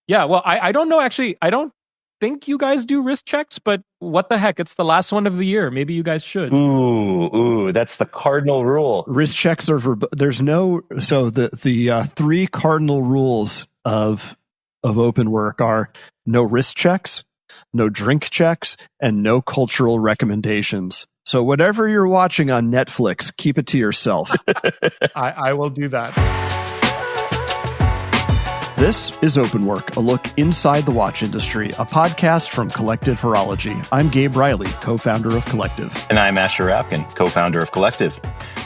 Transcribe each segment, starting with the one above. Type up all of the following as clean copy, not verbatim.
Yeah, well, I don't know, actually. I don't think you guys do wrist checks, but what the heck? It's the last one of the year. Maybe you guys should. Ooh, that's the cardinal rule. Wrist checks are there's no, so the three cardinal rules of open work are no wrist checks, no drink checks, and no cultural recommendations. So whatever you're watching on Netflix, keep it to yourself. I will do that. This is Open Work, a look inside the watch industry, a podcast from Collective Horology. I'm Gabe Riley, co-founder of Collective. And I'm Asher Rapkin, co-founder of Collective.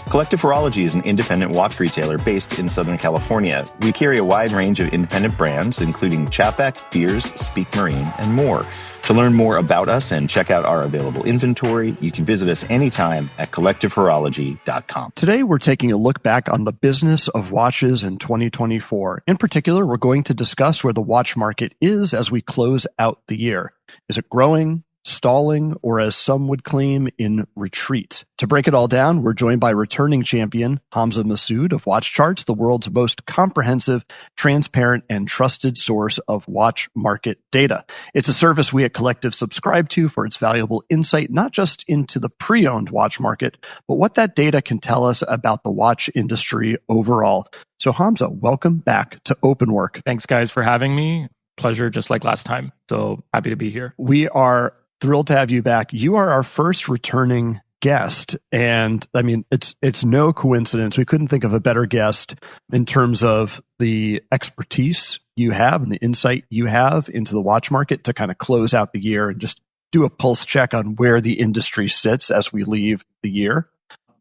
Collective Horology is an independent watch retailer based in Southern California. We carry a wide range of independent brands, including Chapek, Fears, Speak Marine, and more. To learn more about us and check out our available inventory, you can visit us anytime at collectivehorology.com. Today, we're taking a look back on the business of watches in 2024. In particular, we're going to discuss where the watch market is as we close out the year. Is it growing, stalling, or as some would claim, in retreat? To break it all down, we're joined by returning champion Hamza Masood of WatchCharts, the world's most comprehensive, transparent, and trusted source of watch market data. It's a service we at Collective subscribe to for its valuable insight, not just into the pre-owned watch market, but what that data can tell us about the watch industry overall. So Hamza, welcome back to Open Work. Thanks, guys, for having me. Pleasure, just like last time. So happy to be here. We are thrilled to have you back. You are our first returning guest. And I mean, it's no coincidence. We couldn't think of a better guest in terms of the expertise you have and the insight you have into the watch market to kind of close out the year and just do a pulse check on where the industry sits as we leave the year.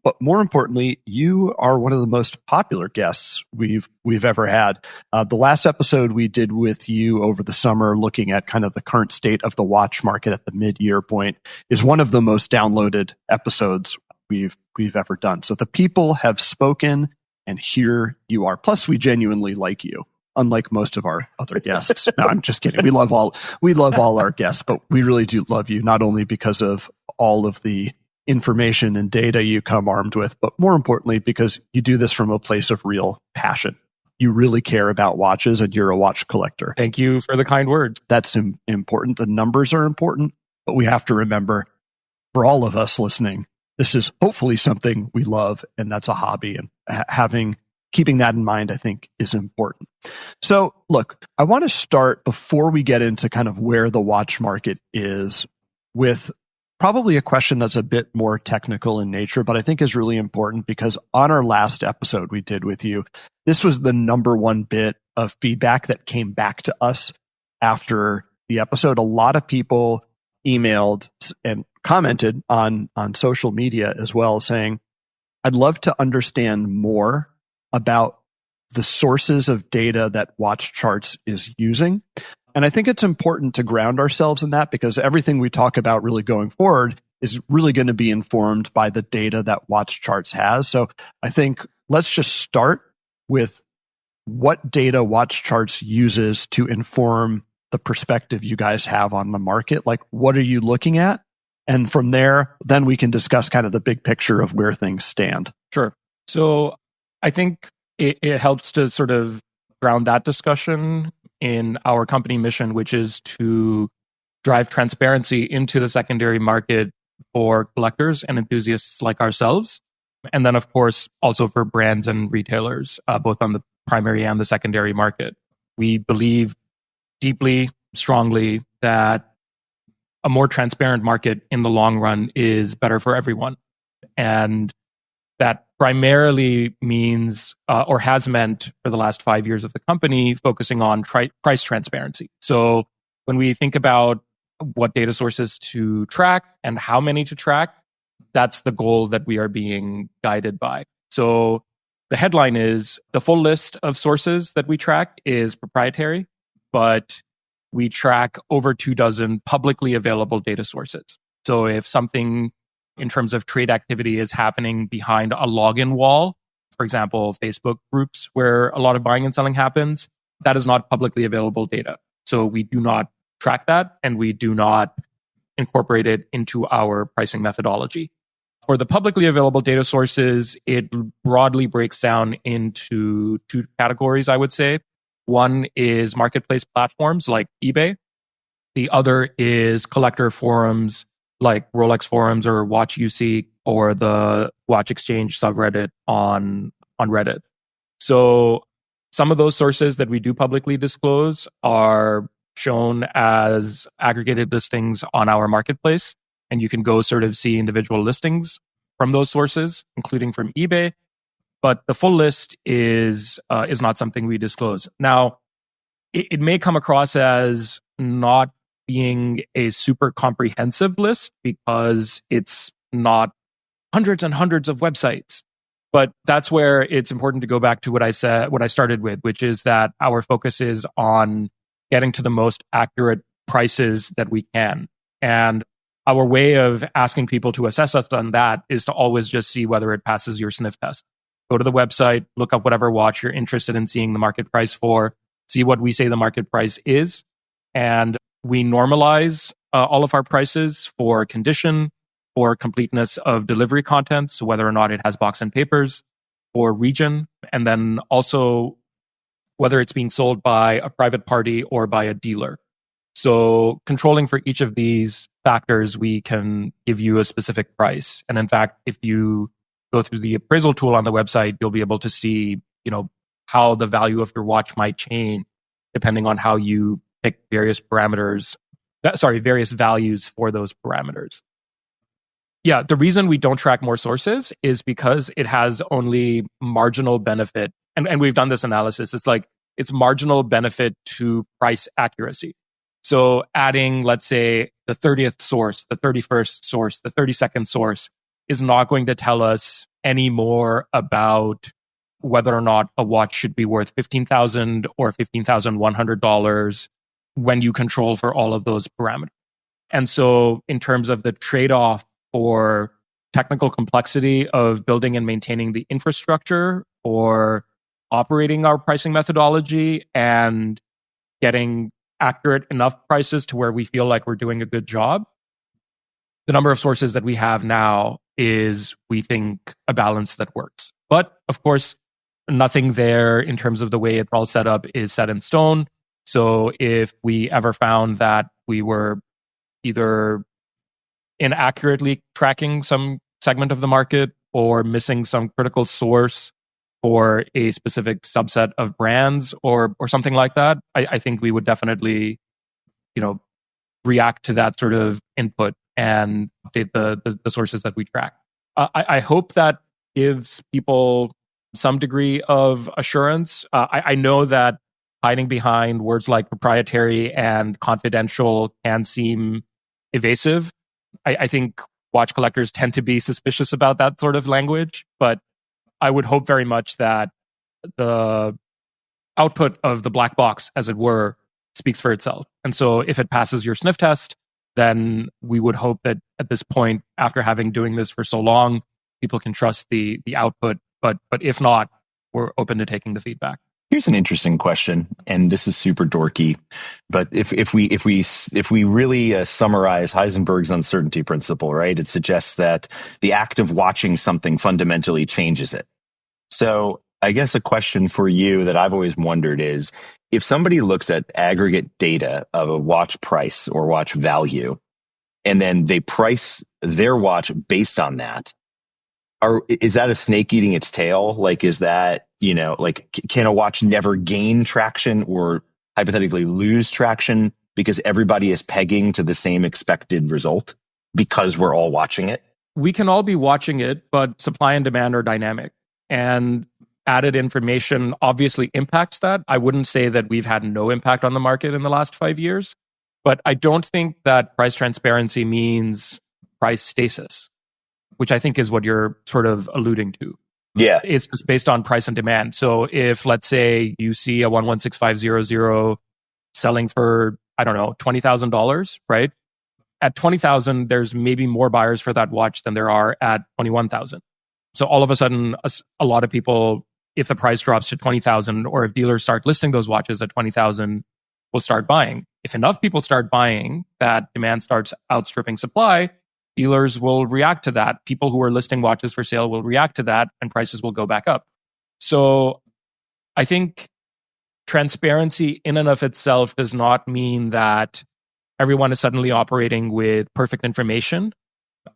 But more importantly, you are one of the most popular guests we've ever had. The last episode we did with you over the summer, looking at kind of the current state of the watch market at the mid-year point, is one of the most downloaded episodes we've ever done. So the people have spoken, and here you are. Plus, we genuinely like you, unlike most of our other guests. No, I'm just kidding. We love all our guests, but we really do love you, not only because of all of the information and data you come armed with, but more importantly, because you do this from a place of real passion. You really care about watches and you're a watch collector. Thank you for the kind words. That's important. The numbers are important, but we have to remember, for all of us listening, this is hopefully something we love, and that's a hobby. And keeping that in mind, I think, is important. So look, I want to start before we get into kind of where the watch market is with probably a question that's a bit more technical in nature, but I think is really important because on our last episode we did with you, this was the number one bit of feedback that came back to us after the episode. A lot of people emailed and commented on social media as well, saying, I'd love to understand more about the sources of data that WatchCharts is using. And I think it's important to ground ourselves in that because everything we talk about really going forward is really going to be informed by the data that WatchCharts has. So I think let's just start with what data WatchCharts uses to inform the perspective you guys have on the market. Like, what are you looking at? And from there, then we can discuss kind of the big picture of where things stand. Sure. So I think it helps to sort of ground that discussion in our company mission, which is to drive transparency into the secondary market for collectors and enthusiasts like ourselves. And then, of course, also for brands and retailers, both on the primary and the secondary market. We believe deeply, strongly that a more transparent market in the long run is better for everyone. And that primarily means or has meant for the last 5 years of the company focusing on price transparency. So when we think about what data sources to track and how many to track, that's the goal that we are being guided by. So the headline is the full list of sources that we track is proprietary, but we track over 24 publicly available data sources. So if something in terms of trade activity is happening behind a login wall, for example, Facebook groups where a lot of buying and selling happens, that is not publicly available data. So we do not track that and we do not incorporate it into our pricing methodology. For the publicly available data sources, it broadly breaks down into two categories, I would say. One is marketplace platforms like eBay. The other is collector forums like Rolex forums or Watch UC or the Watch Exchange subreddit on Reddit. So some of those sources that we do publicly disclose are shown as aggregated listings on our marketplace. And you can go sort of see individual listings from those sources, including from eBay. But the full list is not something we disclose. Now, it may come across as not being a super comprehensive list because it's not hundreds and hundreds of websites. But that's where it's important to go back to what I started with, which is that our focus is on getting to the most accurate prices that we can. And our way of asking people to assess us on that is to always just see whether it passes your sniff test. Go to the website, look up whatever watch you're interested in seeing the market price for, see what we say the market price is. And we normalize all of our prices for condition, for completeness of delivery content, so whether or not it has box and papers, for region, and then also whether it's being sold by a private party or by a dealer. So controlling for each of these factors, we can give you a specific price. And in fact, if you go through the appraisal tool on the website, you'll be able to see, how the value of your watch might change depending on how you pick various values for those parameters. Yeah, the reason we don't track more sources is because it has only marginal benefit. And we've done this analysis. It's marginal benefit to price accuracy. So adding, let's say, the 30th source, the 31st source, the 32nd source is not going to tell us any more about whether or not a watch should be worth $15,000 or $15,100 when you control for all of those parameters. And so in terms of the trade-off for technical complexity of building and maintaining the infrastructure or operating our pricing methodology and getting accurate enough prices to where we feel like we're doing a good job, the number of sources that we have now is, we think, a balance that works. But of course, nothing there in terms of the way it's all set up is set in stone. So if we ever found that we were either inaccurately tracking some segment of the market or missing some critical source for a specific subset of brands or something like that, I think we would definitely, react to that sort of input and update the sources that we track. I hope that gives people some degree of assurance. I know that hiding behind words like proprietary and confidential can seem evasive. I think watch collectors tend to be suspicious about that sort of language, but I would hope very much that the output of the black box, as it were, speaks for itself. And so if it passes your sniff test, then we would hope that at this point, after having doing this for so long, people can trust the output. But if not, we're open to taking the feedback. Here's an interesting question, and this is super dorky, but if we really summarize Heisenberg's uncertainty principle, right, it suggests that the act of watching something fundamentally changes it. So I guess a question for you that I've always wondered is, if somebody looks at aggregate data of a watch price or watch value, and then they price their watch based on that, is that a snake eating its tail? Like, is that, can a watch never gain traction or hypothetically lose traction because everybody is pegging to the same expected result because we're all watching it? We can all be watching it, but supply and demand are dynamic. And added information obviously impacts that. I wouldn't say that we've had no impact on the market in the last 5 years, but I don't think that price transparency means price stasis, which I think is what you're sort of alluding to. Yeah. It's just based on price and demand. So if, let's say, you see a 116500 selling for, I don't know, $20,000, right? At $20,000, there's maybe more buyers for that watch than there are at $21,000. So all of a sudden, a lot of people, if the price drops to $20,000, or if dealers start listing those watches at $20,000, will start buying. If enough people start buying, that demand starts outstripping supply, dealers will react to that. People who are listing watches for sale will react to that, and prices will go back up. So I think transparency in and of itself does not mean that everyone is suddenly operating with perfect information.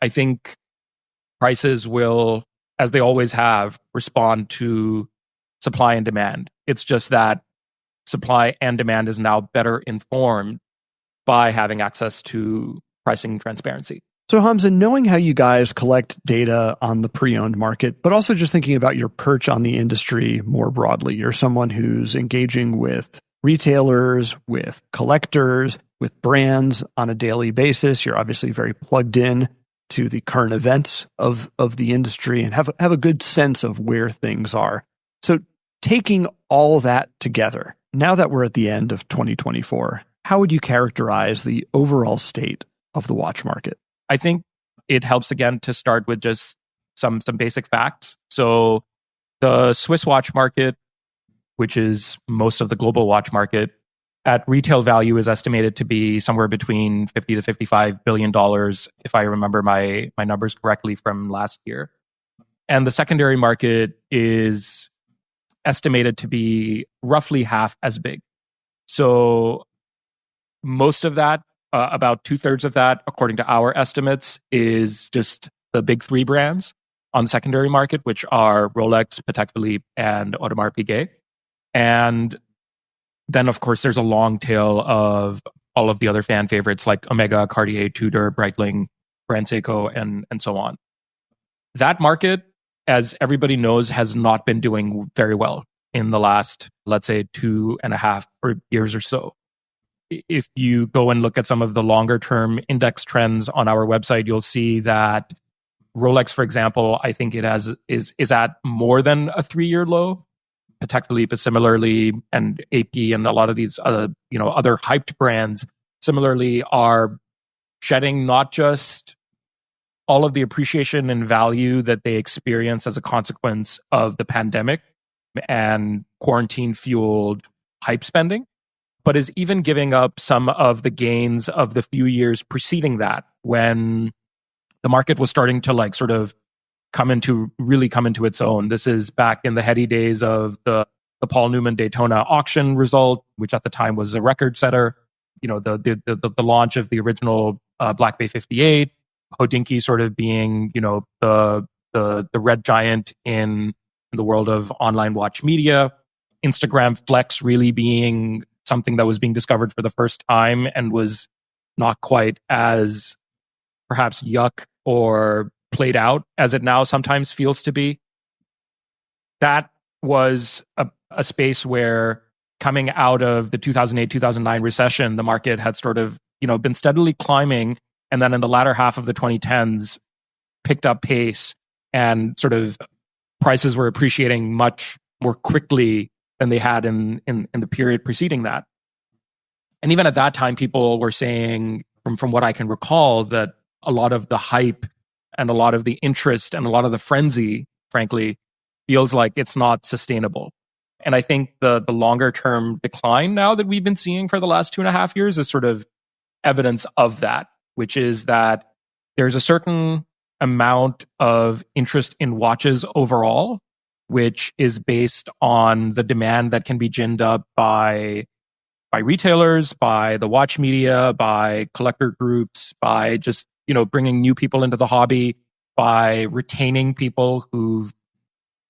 I think prices will, as they always have, respond to supply and demand. It's just that supply and demand is now better informed by having access to pricing transparency. So Hamza, knowing how you guys collect data on the pre-owned market, but also just thinking about your perch on the industry more broadly, you're someone who's engaging with retailers, with collectors, with brands on a daily basis. You're obviously very plugged in to the current events of the industry and have a good sense of where things are. So taking all that together, now that we're at the end of 2024, how would you characterize the overall state of the watch market? I think it helps again to start with just some basic facts. So the Swiss watch market, which is most of the global watch market, at retail value is estimated to be somewhere between $50 to $55 billion, if I remember my numbers correctly from last year. And the secondary market is estimated to be roughly half as big. So most of that, about 2/3 of that, according to our estimates, is just the big three brands on the secondary market, which are Rolex, Patek Philippe, and Audemars Piguet. And then, of course, there's a long tail of all of the other fan favorites like Omega, Cartier, Tudor, Breitling, Grand Seiko, and so on. That market, as everybody knows, has not been doing very well in the last, let's say, 2.5 years or so. If you go and look at some of the longer term index trends on our website, you'll see that Rolex, for example, I think it is at more than a 3-year low. Patek Philippe is similarly, and AP and a lot of these other hyped brands similarly are shedding not just all of the appreciation and value that they experience as a consequence of the pandemic and quarantine fueled hype spending, but is even giving up some of the gains of the few years preceding that, when the market was starting to sort of come into its own. This is back in the heady days of the Paul Newman Daytona auction result, which at the time was a record setter. The launch of the original Black Bay 58, Hodinkee sort of being the red giant in the world of online watch media, Instagram Flex really being something that was being discovered for the first time and was not quite as perhaps yuck or played out as it now sometimes feels to be. That was a space where, coming out of the 2008-2009 recession, the market had sort of been steadily climbing, and then in the latter half of the 2010s picked up pace, and sort of prices were appreciating much more quickly than they had in the period preceding that. And even at that time, people were saying, from what I can recall, that a lot of the hype and a lot of the interest and a lot of the frenzy, frankly, feels like it's not sustainable. And I think the longer term decline now that we've been seeing for the last 2.5 years is sort of evidence of that, which is that there's a certain amount of interest in watches overall, which is based on the demand that can be ginned up by retailers, by the watch media, by collector groups, by just bringing new people into the hobby, by retaining people who've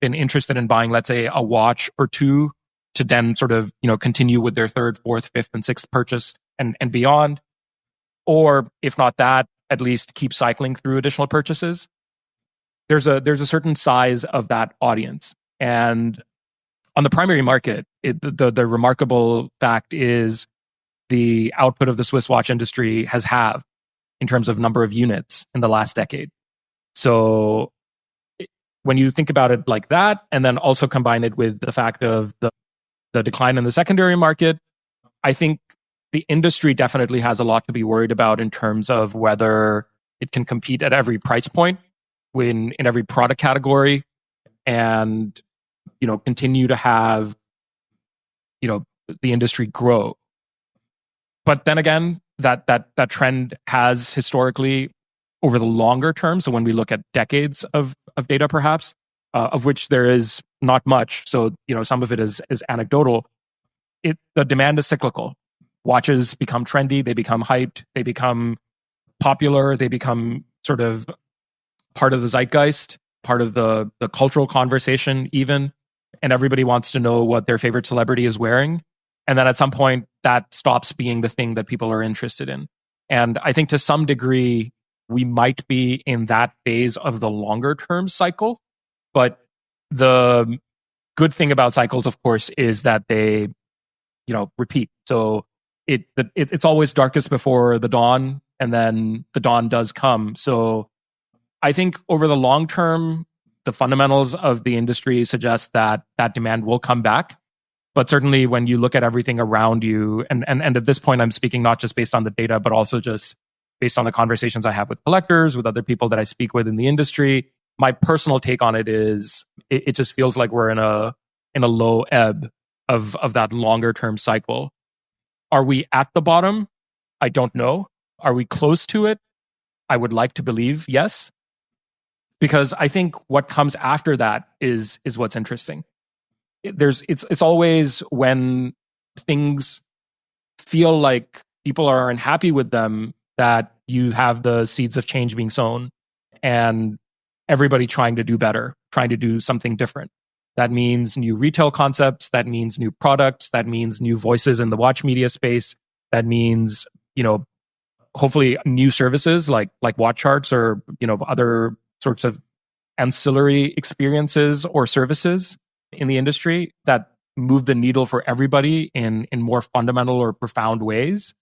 been interested in buying, let's say, a watch or two to then sort of continue with their third, fourth, fifth, and sixth purchase and beyond, or if not that, at least keep cycling through additional purchases. There's a certain size of that audience, and on the primary market, the remarkable fact is the output of the Swiss watch industry has halved in terms of number of units in the last decade. So when you think about it like that, and then also combine it with the fact of the decline in the secondary market, I think the industry definitely has a lot to be worried about in terms of whether it can compete at every price point, in every product category, and continue to have the industry grow. But then again, that trend has historically, over the longer term, so when we look at decades of data perhaps, of which there is not much, so some of it is anecdotal, the demand is cyclical. Watches become trendy, they become hyped, they become popular, they become sort of part of the zeitgeist, part of the cultural conversation even, and everybody wants to know what their favorite celebrity is wearing. And then at some point that stops being the thing that people are interested in. And I think to some degree, we might be in that phase of the longer term cycle. But the good thing about cycles, of course, is that they, repeat. So it's always darkest before the dawn, and then the dawn does come. So I think over the long term, the fundamentals of the industry suggest that demand will come back. But certainly when you look at everything around you, and at this point, I'm speaking not just based on the data, but also just based on the conversations I have with collectors, with other people that I speak with in the industry, my personal take on it is it just feels like we're in a low ebb of that longer term cycle. Are we at the bottom? I don't know. Are we close to it? I would like to believe yes, because I think what comes after that is what's interesting. It's always when things feel like people are unhappy with them that you have the seeds of change being sown and everybody trying to do better, trying to do something different. That means new retail concepts, that means new products, that means new voices in the watch media space, that means, hopefully new services like WatchCharts or, other sorts of ancillary experiences or services in the industry that move the needle for everybody in more fundamental or profound ways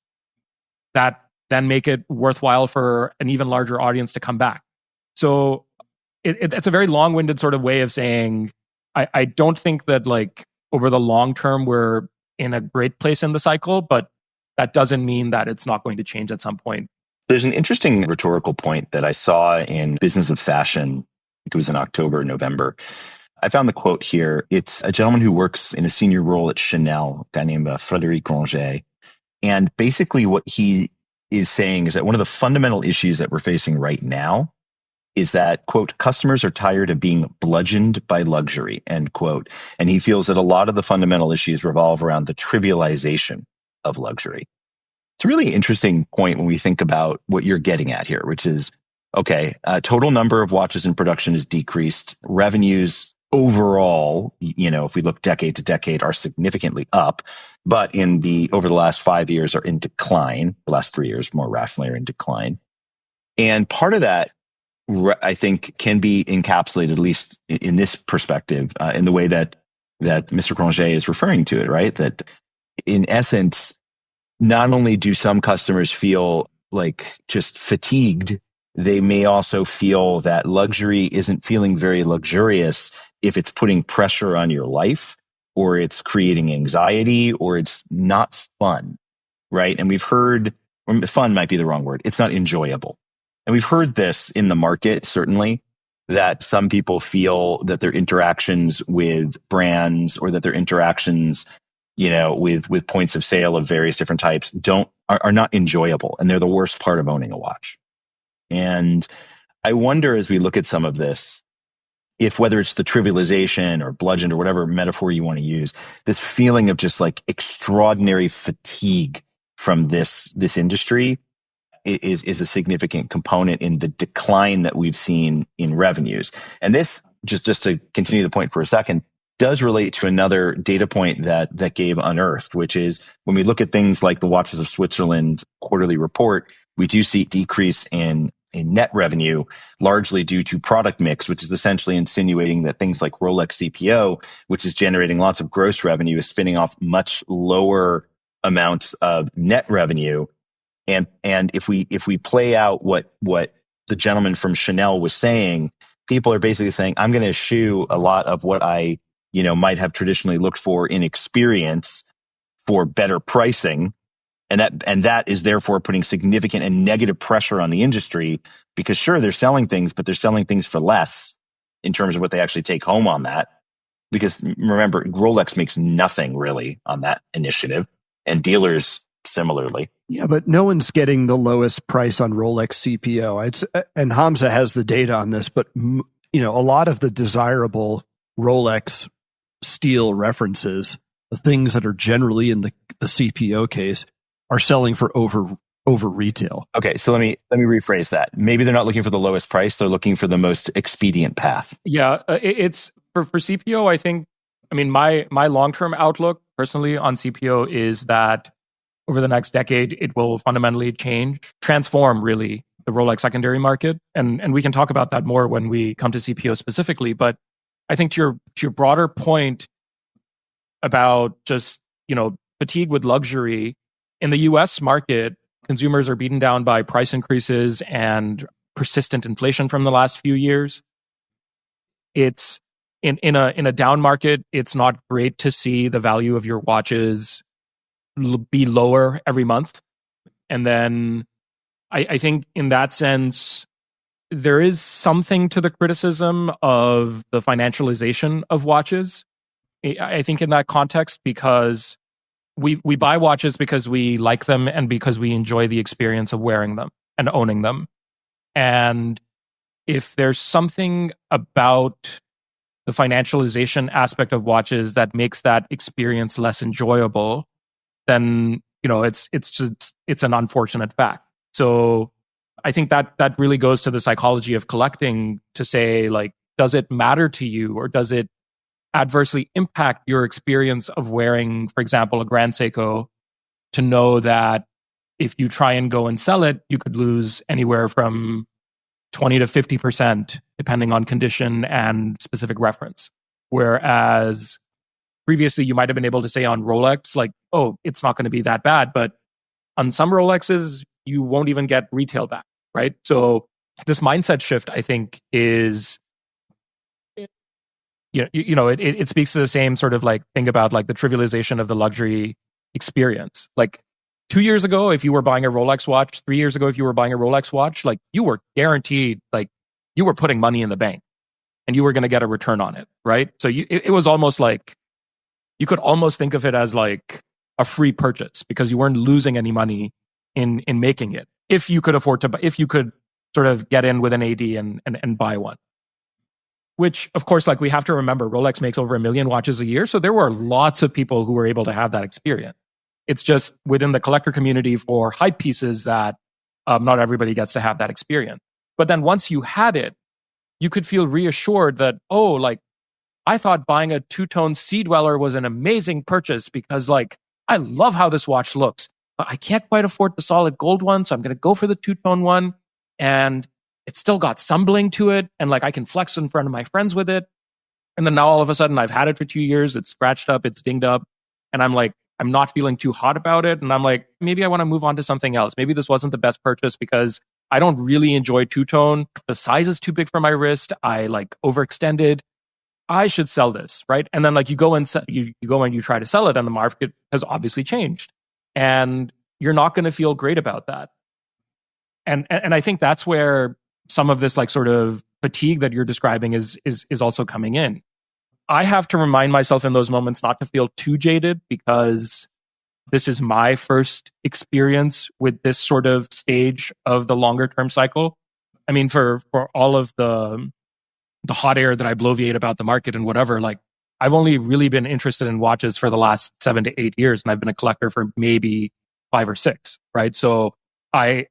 that then make it worthwhile for an even larger audience to come back. So it's a very long-winded sort of way of saying, I don't think that over the long term, we're in a great place in the cycle, but that doesn't mean that it's not going to change at some point. There's an interesting rhetorical point that I saw in Business of Fashion. I think it was in October, November. I found the quote here. It's a gentleman who works in a senior role at Chanel, a guy named Frédéric Granger. And basically what he is saying is that one of the fundamental issues that we're facing right now is that, quote, customers are tired of being bludgeoned by luxury, end quote. And he feels that a lot of the fundamental issues revolve around the trivialization of luxury. It's a really interesting point when we think about what you're getting at here, which is, okay, total number of watches in production is decreased. Revenues overall, if we look decade to decade, are significantly up, but over the last 5 years are in decline. The last 3 years, more rationally, are in decline. And part of that, I think, can be encapsulated, at least in this perspective, in the way that Mr. Granger is referring to it, right? That in essence, not only do some customers feel like just fatigued, they may also feel that luxury isn't feeling very luxurious if it's putting pressure on your life, or it's creating anxiety, or it's not fun, right? And we've heard, fun might be the wrong word, it's not enjoyable. And we've heard this in the market, certainly, that some people feel that their interactions with brands, or that their interactions, with points of sale of various different types are not enjoyable. And they're the worst part of owning a watch. And I wonder, as we look at some of this, if whether it's the trivialization or bludgeoned or whatever metaphor you want to use, this feeling of just extraordinary fatigue from this industry is a significant component in the decline that we've seen in revenues. And this, just to continue the point for a second, does relate to another data point that Gabe unearthed, which is when we look at things like the Watches of Switzerland quarterly report, we do see decrease in net revenue, largely due to product mix, which is essentially insinuating that things like Rolex CPO, which is generating lots of gross revenue, is spinning off much lower amounts of net revenue. And if we play out what the gentleman from Chanel was saying, people are basically saying, I'm going to eschew a lot of what I might have traditionally looked for in experience for better pricing. And that is therefore putting significant and negative pressure on the industry, because sure, they're selling things, but they're selling things for less in terms of what they actually take home on that. Because remember, Rolex makes nothing really on that initiative, and dealers similarly. Yeah, but no one's getting the lowest price on Rolex CPO. And Hamza has the data on this, but a lot of the desirable Rolex steel references the things that are generally in the CPO case are selling for over retail. Okay, so let me rephrase that. Maybe they're not looking for the lowest price; they're looking for the most expedient path. Yeah, it's for CPO. I think. I mean, my long-term outlook personally on CPO is that over the next decade, it will fundamentally transform really the Rolex secondary market, and we can talk about that more when we come to CPO specifically. But I think to your broader point about just fatigue with luxury in the U.S. market, consumers are beaten down by price increases and persistent inflation from the last few years. It's in a down market, it's not great to see the value of your watches be lower every month. And then I think in that sense, there is something to the criticism of the financialization of watches. I think in that context, because we buy watches because we like them and because we enjoy the experience of wearing them and owning them. And if there's something about the financialization aspect of watches that makes that experience less enjoyable, then it's an unfortunate fact. So I think that really goes to the psychology of collecting to say, like, does it matter to you, or does it adversely impact your experience of wearing, for example, a Grand Seiko, to know that if you try and go and sell it, you could lose anywhere from 20 to 50%, depending on condition and specific reference. Whereas previously you might have been able to say on Rolex, like, oh, it's not going to be that bad. But on some Rolexes, you won't even get retail back, right? So this mindset shift, I think, is, it speaks to the same sort of like thing about like the trivialization of the luxury experience. Like 2 years ago, if you were buying a Rolex watch, 3 years ago, if you were buying a Rolex watch, like you were guaranteed, like you were putting money in the bank and you were going to get a return on it, right? So it was almost like, you could almost think of it as like a free purchase because you weren't losing any money in making it. If you could afford to, if you could sort of get in with an AD and buy one. Which, of course, like we have to remember, Rolex makes over 1 million watches a year. So there were lots of people who were able to have that experience. It's just within the collector community for hype pieces that not everybody gets to have that experience. But then once you had it, you could feel reassured that, oh, like I thought buying a two-tone Sea Dweller was an amazing purchase because like I love how this watch looks, but I can't quite afford the solid gold one. So I'm going to go for the two-tone one. And it's still got some bling to it. And like I can flex in front of my friends with it. And then now all of a sudden I've had it for 2 years. It's scratched up. It's dinged up. And I'm like, I'm not feeling too hot about it. And I'm like, maybe I want to move on to something else. Maybe this wasn't the best purchase because I don't really enjoy two-tone. The size is too big for my wrist. I like overextended. I should sell this, right? And then like you go and you go and you try to sell it, and the market has obviously changed, and you're not going to feel great about that. And I think that's where some of this like sort of fatigue that you're describing is also coming in. I have to remind myself in those moments not to feel too jaded because this is my first experience with this sort of stage of the longer term cycle. I mean, for all of the hot air that I bloviate about the market and whatever, like I've only really been interested in watches for the last 7 to 8 years, and I've been a collector for maybe 5 or 6, right? So I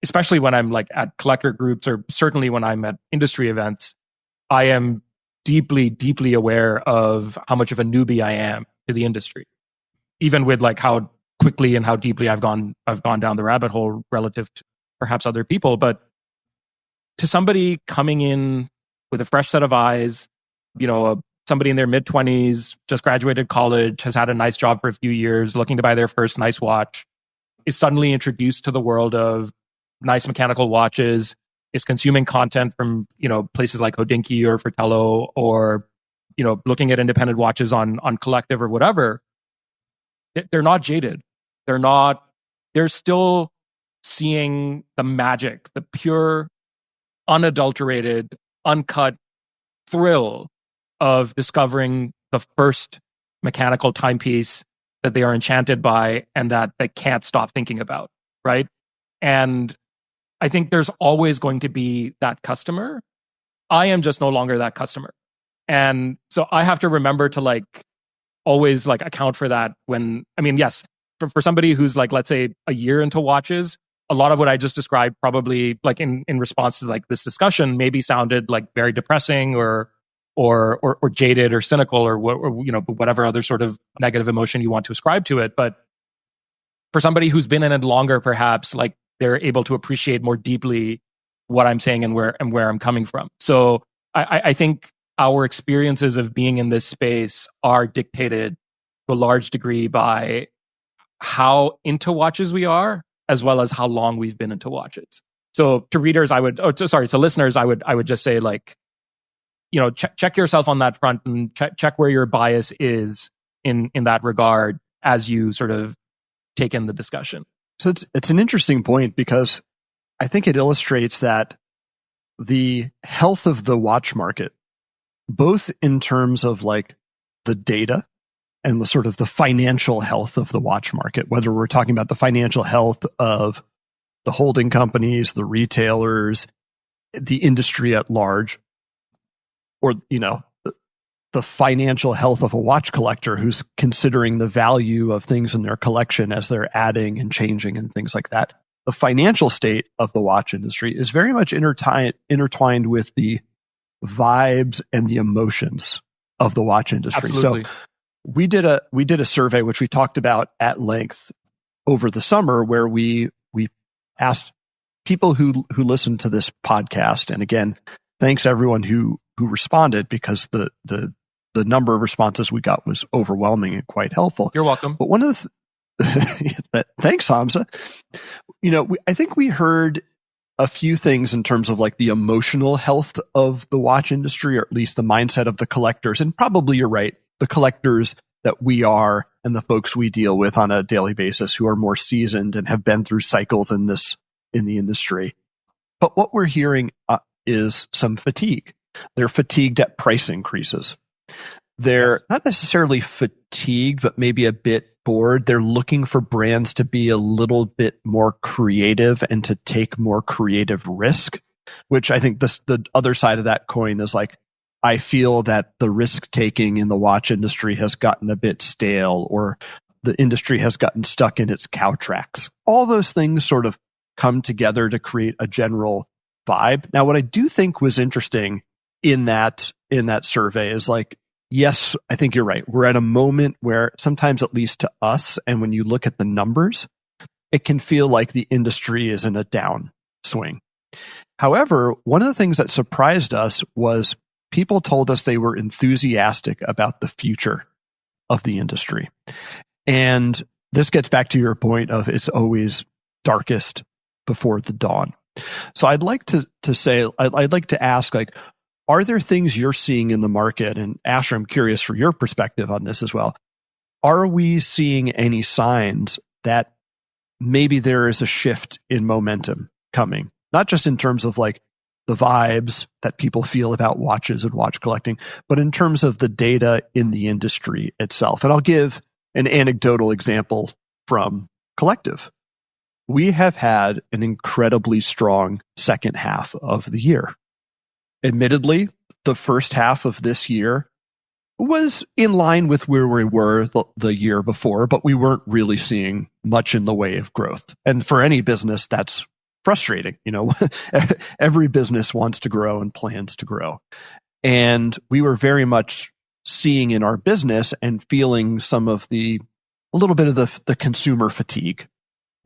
especially when I'm like at collector groups, or certainly when I'm at industry events, I am deeply, deeply aware of how much of a newbie I am to the industry, even with like how quickly and how deeply I've gone down the rabbit hole relative to perhaps other people. But to somebody coming in with a fresh set of eyes, somebody in their mid-20s, just graduated college, has had a nice job for a few years, looking to buy their first nice watch, is suddenly introduced to the world of nice mechanical watches, is consuming content from, places like Hodinkee or Fratello, or, looking at independent watches on Collective or whatever. They're not jaded. They're still seeing the magic, the pure, unadulterated, uncut thrill of discovering the first mechanical timepiece that they are enchanted by and that they can't stop thinking about, right? And I think there's always going to be that customer. I am just no longer that customer. And so I have to remember to like always like account for that when, I mean, yes, for somebody who's like, let's say a year into watches, a lot of what I just described probably like in response to like this discussion maybe sounded like very depressing or jaded or cynical or whatever other sort of negative emotion you want to ascribe to it. But for somebody who's been in it longer, perhaps like they're able to appreciate more deeply what I'm saying and where I'm coming from. So I think our experiences of being in this space are dictated to a large degree by how into watches we are, as well as how long we've been into watches. So to readers, to listeners, I would just say like, check yourself on that front and check where your bias is in that regard as you sort of take in the discussion. So it's an interesting point because I think it illustrates that the health of the watch market, both in terms of like the data and the sort of the financial health of the watch market, whether we're talking about the financial health of the holding companies, the retailers, the industry at large, or, the financial health of a watch collector who's considering the value of things in their collection as they're adding and changing and things like that. The financial state of the watch industry is very much intertwined with the vibes and the emotions of the watch industry. Absolutely. So we did a survey, which we talked about at length over the summer, where we asked people who listened to this podcast. And again, thanks everyone who responded, because the number of responses we got was overwhelming and quite helpful. You're welcome. But one of the thanks, Hamza. I think we heard a few things in terms of like the emotional health of the watch industry, or at least the mindset of the collectors. And probably you're right, the collectors that we are and the folks we deal with on a daily basis who are more seasoned and have been through cycles in the industry. But what we're hearing is some fatigue. They're fatigued at price increases. They're not necessarily fatigued, but maybe a bit bored. They're looking for brands to be a little bit more creative and to take more creative risk, which I think the other side of that coin is like, I feel that the risk taking in the watch industry has gotten a bit stale, or the industry has gotten stuck in its cow tracks. All those things sort of come together to create a general vibe. Now, what I do think was interesting in that survey is like, yes, I think you're right. We're at a moment where sometimes, at least to us, and when you look at the numbers, it can feel like the industry is in a downswing. However, one of the things that surprised us was people told us they were enthusiastic about the future of the industry. And this gets back to your point of it's always darkest before the dawn. So I'd like to say, I'd like to ask, like, are there things you're seeing in the market? And Asher, I'm curious for your perspective on this as well. Are we seeing any signs that maybe there is a shift in momentum coming? Not just in terms of like the vibes that people feel about watches and watch collecting, but in terms of the data in the industry itself. And I'll give an anecdotal example from Collective. We have had an incredibly strong second half of the year. Admittedly, the first half of this year was in line with where we were the year before, but we weren't really seeing much in the way of growth. And for any business, that's frustrating. Every business wants to grow and plans to grow. And we were very much seeing in our business and feeling a little bit of the consumer fatigue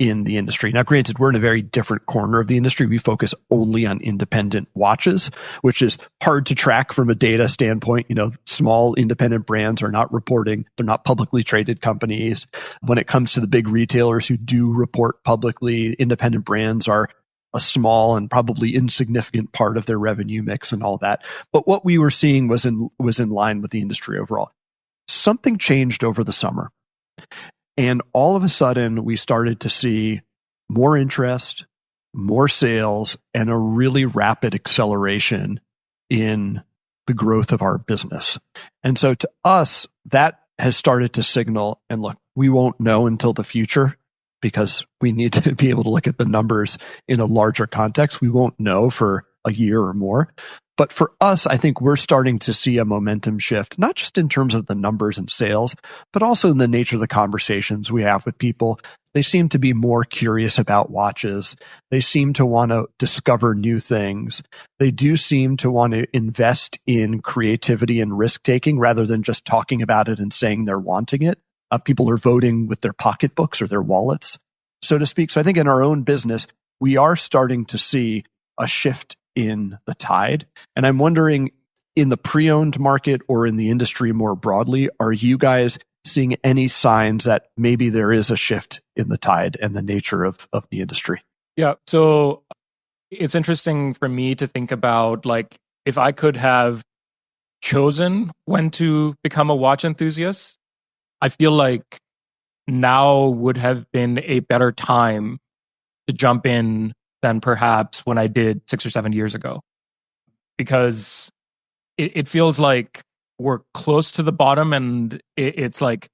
in the industry. Now, granted, we're in a very different corner of the industry. We focus only on independent watches, which is hard to track from a data standpoint. Small independent brands are not reporting. They're not publicly traded companies. When it comes to the big retailers who do report publicly, independent brands are a small and probably insignificant part of their revenue mix and all that. But what we were seeing was in line with the industry overall. Something changed over the summer. And all of a sudden, we started to see more interest, more sales, and a really rapid acceleration in the growth of our business. And so to us, that has started to signal, and look, we won't know until the future because we need to be able to look at the numbers in a larger context. We won't know for a year or more. But for us, I think we're starting to see a momentum shift, not just in terms of the numbers and sales, but also in the nature of the conversations we have with people. They seem to be more curious about watches. They seem to want to discover new things. They do seem to want to invest in creativity and risk taking rather than just talking about it and saying they're wanting it. People are voting with their pocketbooks or their wallets, so to speak. So I think in our own business, we are starting to see a shift in the tide. And I'm wondering, in the pre-owned market or in the industry more broadly, are you guys seeing any signs that maybe there is a shift in the tide and the nature of the industry? Yeah. So it's interesting for me to think about, like, if I could have chosen when to become a watch enthusiast, I feel like now would have been a better time to jump in than perhaps when I did 6 or 7 years ago. Because it feels like we're close to the bottom, and it's like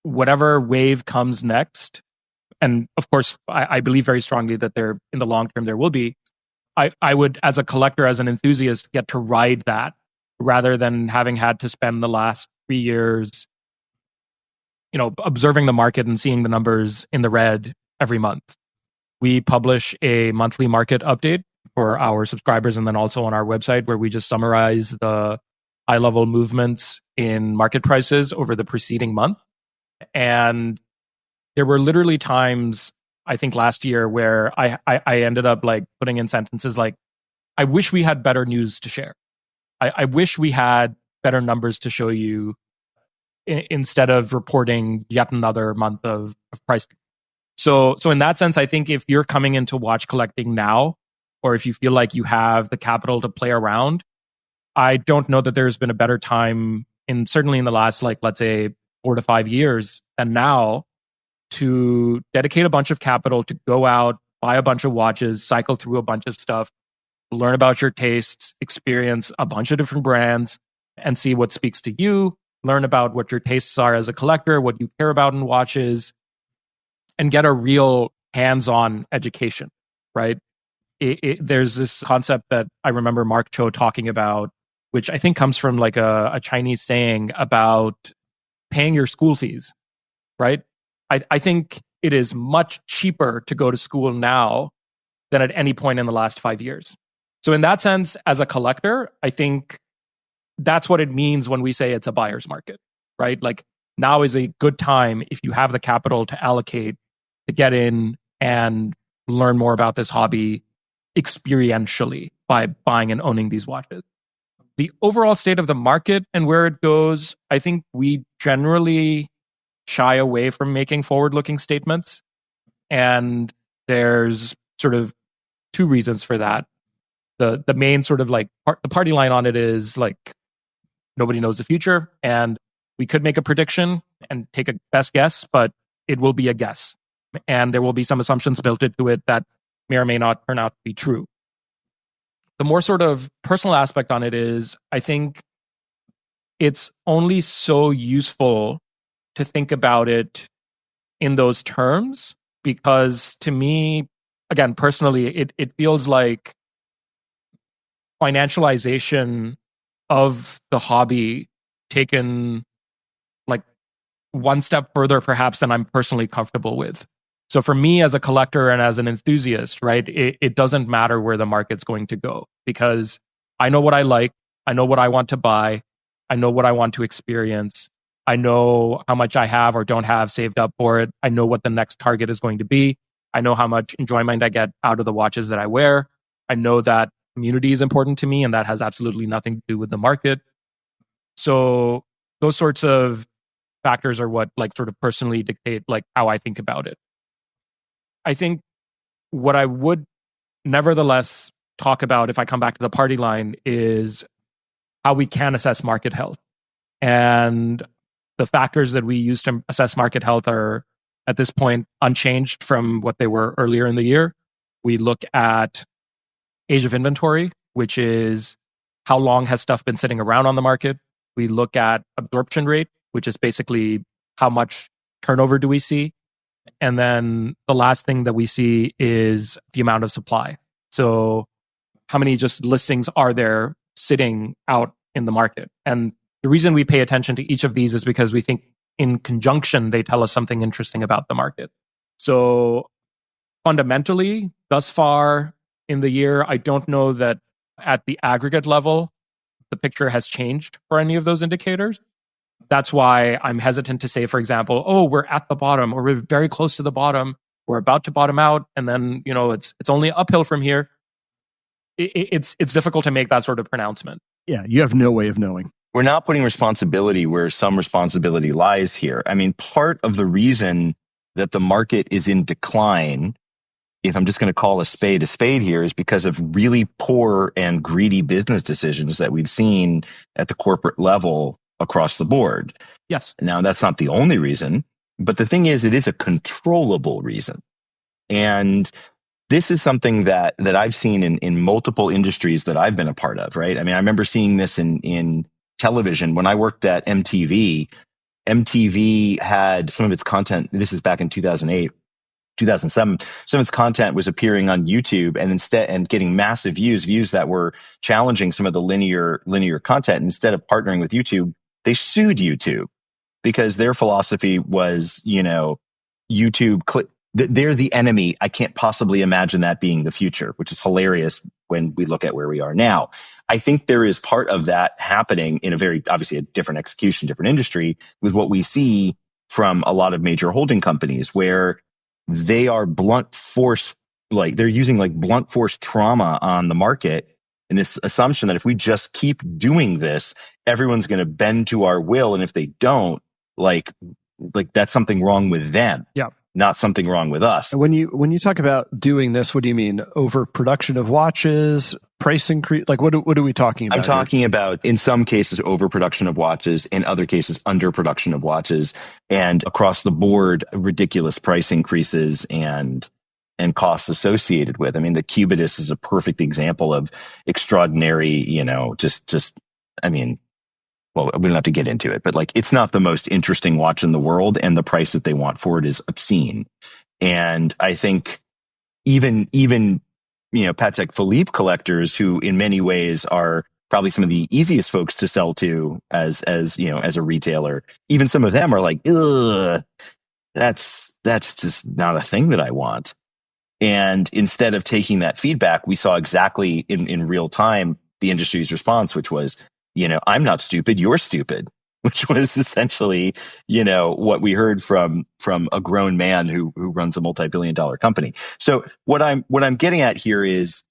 whatever wave comes next. And of course, I believe very strongly that there, in the long term, there will be. I would, as a collector, as an enthusiast, get to ride that rather than having had to spend the last 3 years, observing the market and seeing the numbers in the red every month. We publish a monthly market update for our subscribers, and then also on our website, where we just summarize the high-level movements in market prices over the preceding month. And there were literally times, I think last year, where I ended up like putting in sentences like, I wish we had better news to share. I wish we had better numbers to show you instead of reporting yet another month of pricing. So in that sense, I think if you're coming into watch collecting now, or if you feel like you have the capital to play around, I don't know that there's been a better time certainly in the last, like, let's say 4 to 5 years than now, to dedicate a bunch of capital to go out, buy a bunch of watches, cycle through a bunch of stuff, learn about your tastes, experience a bunch of different brands, and see what speaks to you, learn about what your tastes are as a collector, what you care about in watches, and get a real hands-on education, right? There's this concept that I remember Mark Cho talking about, which I think comes from like a Chinese saying about paying your school fees, right? I think it is much cheaper to go to school now than at any point in the last 5 years. So in that sense, as a collector, I think that's what it means when we say it's a buyer's market, right? Like, now is a good time, if you have the capital to allocate, to get in and learn more about this hobby experientially by buying and owning these watches. The overall state of the market and where it goes, I think we generally shy away from making forward-looking statements. And there's sort of 2 reasons for that. The main sort of like the party line on it is like, nobody knows the future, and we could make a prediction and take a best guess, but it will be a guess. And there will be some assumptions built into it that may or may not turn out to be true. The more sort of personal aspect on it is, I think it's only so useful to think about it in those terms, because to me, again, personally, it feels like financialization of the hobby taken like one step further perhaps than I'm personally comfortable with. So for me as a collector and as an enthusiast, right, it doesn't matter where the market's going to go, because I know what I like, I know what I want to buy, I know what I want to experience, I know how much I have or don't have saved up for it, I know what the next target is going to be, I know how much enjoyment I get out of the watches that I wear, I know that community is important to me, and that has absolutely nothing to do with the market. So those sorts of factors are what like sort of personally dictate like how I think about it. I think what I would nevertheless talk about, if I come back to the party line, is how we can assess market health. And the factors that we use to assess market health are at this point unchanged from what they were earlier in the year. We look at age of inventory, which is how long has stuff been sitting around on the market. We look at absorption rate, which is basically how much turnover do we see. And then the last thing that we see is the amount of supply. So how many just listings are there sitting out in the market. And the reason we pay attention to each of these is because we think in conjunction, they tell us something interesting about the market. So fundamentally, thus far in the year, I don't know that at the aggregate level, the picture has changed for any of those indicators. That's why I'm hesitant to say, for example, oh, we're at the bottom, or we're very close to the bottom, we're about to bottom out, and then it's only uphill from here. It's difficult to make that sort of pronouncement. Yeah, you have no way of knowing. We're not putting responsibility where some responsibility lies here. I mean, part of the reason that the market is in decline, if I'm just going to call a spade here, is because of really poor and greedy business decisions that we've seen at the corporate level across the board. Yes. Now, that's not the only reason, but the thing is, it is a controllable reason. And this is something that I've seen in multiple industries that I've been a part of, right? I mean, I remember seeing this in television. When I worked at MTV had some of its content, this is back in 2008, 2007, some of its content was appearing on YouTube and getting massive views that were challenging some of the linear content. Instead of partnering with YouTube, they sued YouTube because their philosophy was, YouTube they're the enemy. I can't possibly imagine that being the future, which is hilarious when we look at where we are now. I think there is part of that happening in obviously a different execution, different industry, with what we see from a lot of major holding companies where they are they're using blunt force trauma on the market. And this assumption that if we just keep doing this, everyone's going to bend to our will. And if they don't, that's something wrong with them. Yeah. Not something wrong with us. When you talk about doing this, what do you mean? Overproduction of watches, price increase? What are we talking about? I'm talking about, in some cases, overproduction of watches, in other cases, underproduction of watches, and across the board, ridiculous price increases and costs associated with. I mean, the Cubitus is a perfect example of extraordinary, well, we don't have to get into it, but it's not the most interesting watch in the world, and the price that they want for it is obscene. And I think even Patek Philippe collectors, who in many ways are probably some of the easiest folks to sell to as a retailer, even some of them are like, ugh, that's just not a thing that I want. And instead of taking that feedback, we saw exactly in real time the industry's response, which was, I'm not stupid, you're stupid, which was essentially, what we heard from a grown man who runs a multi-billion-dollar company. So what I'm getting at here is,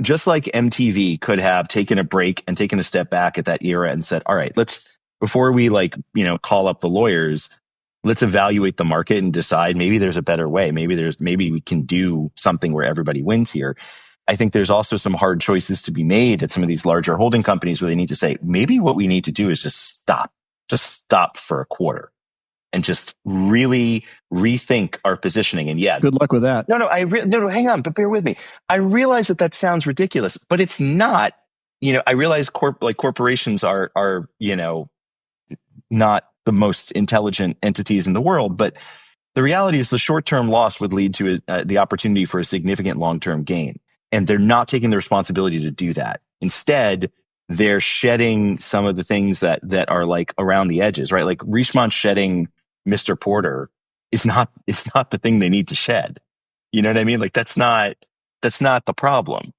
just like MTV could have taken a break and taken a step back at that era and said, all right, before we call up the lawyers, let's evaluate the market and decide maybe there's a better way. Maybe we can do something where everybody wins here. I think there's also some hard choices to be made at some of these larger holding companies where they need to say, maybe what we need to do is just stop for a quarter and just really rethink our positioning. And good luck with that. No, hang on, but bear with me. I realize that sounds ridiculous, but it's not. I realize corporations are not the most intelligent entities in the world, but the reality is the short-term loss would lead to the opportunity for a significant long-term gain. And they're not taking the responsibility to do that. Instead, they're shedding some of the things that are around the edges, right? Like Richemont shedding Mr. Porter is not the thing they need to shed. You know what I mean? That's not the problem.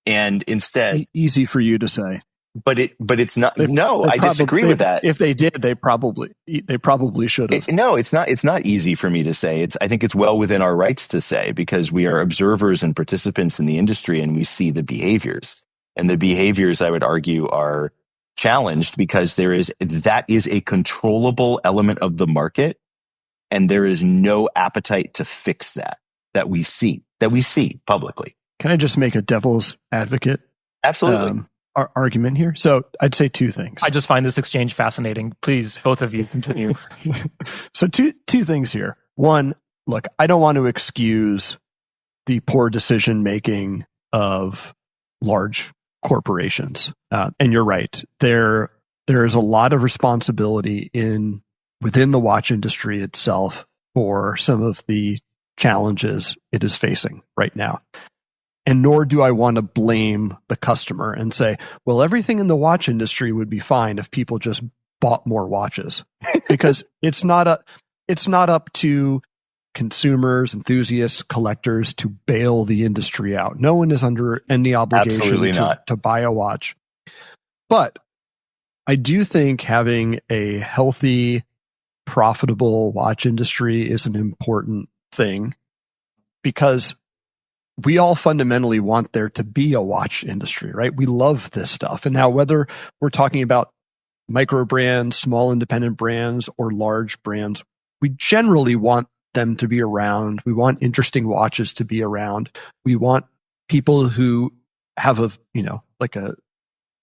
And instead, easy for you to say, but it's not. I disagree with that. If they did, they probably should have. No, it's not easy for me to say. I think it's well within our rights to say, because we are observers and participants in the industry and we see the behaviors. And the behaviors, I would argue, are challenged because that is a controllable element of the market, and there is no appetite to fix that we see publicly. Can I just make a devil's advocate? Absolutely. Argument here. So I'd say two things. I just find this exchange fascinating. Please, both of you, continue. So two things here. One, look, I don't want to excuse the poor decision making of large corporations. And you're right. There is a lot of responsibility within the watch industry itself for some of the challenges it is facing right now. And nor do I want to blame the customer and say, well, everything in the watch industry would be fine if people just bought more watches, because it's not up to consumers, enthusiasts, collectors to bail the industry out. No one is under any obligation to buy a watch. But I do think having a healthy, profitable watch industry is an important thing, because we all fundamentally want there to be a watch industry, right? We love this stuff. And now, whether we're talking about micro brands, small independent brands, or large brands, we generally want them to be around. We want interesting watches to be around. We want people who have a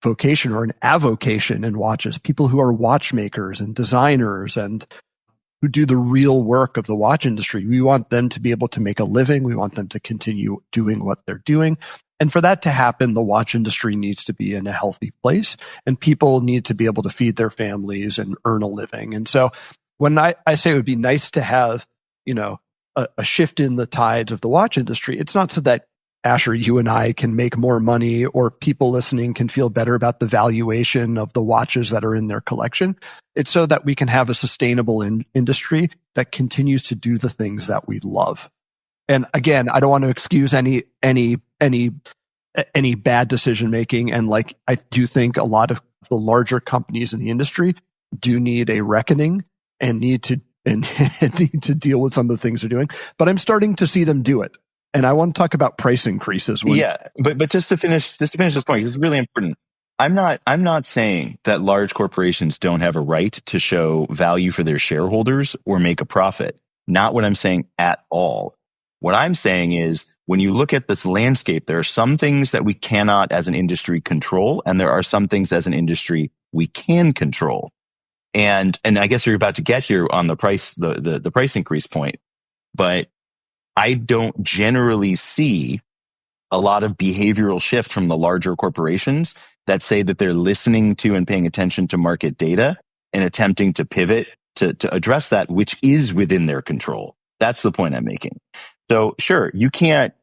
vocation or an avocation in watches, people who are watchmakers and designers and who do the real work of the watch industry. We want them to be able to make a living. We want them to continue doing what they're doing. And for that to happen, the watch industry needs to be in a healthy place, and people need to be able to feed their families and earn a living. And so when I say it would be nice to have, a shift in the tides of the watch industry, it's not so that Asher, you and I can make more money, or people listening can feel better about the valuation of the watches that are in their collection. It's so that we can have a sustainable industry that continues to do the things that we love. And again, I don't want to excuse any bad decision making. And I do think a lot of the larger companies in the industry do need a reckoning and need to deal with some of the things they're doing. But I'm starting to see them do it. And I want to talk about price increases. But just to finish this point, because it's really important. I'm not saying that large corporations don't have a right to show value for their shareholders or make a profit. Not what I'm saying at all. What I'm saying is, when you look at this landscape, there are some things that we cannot as an industry control, and there are some things as an industry we can control. And I guess you're about to get here on the price, the price increase point, but I don't generally see a lot of behavioral shift from the larger corporations that say that they're listening to and paying attention to market data and attempting to pivot to address that, which is within their control. That's the point I'm making. So sure, you can't,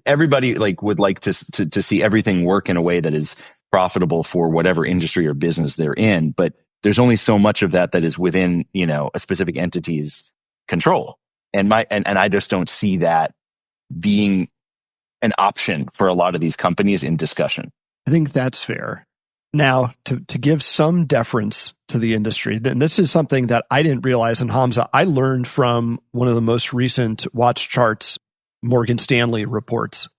everybody would like to see everything work in a way that is profitable for whatever industry or business they're in, but there's only so much of that is within, a specific entity's control. And I just don't see that being an option for a lot of these companies in discussion. I think that's fair. Now, to give some deference to the industry, and this is something that I didn't realize, and Hamza, I learned from one of the most recent WatchCharts Morgan Stanley reports,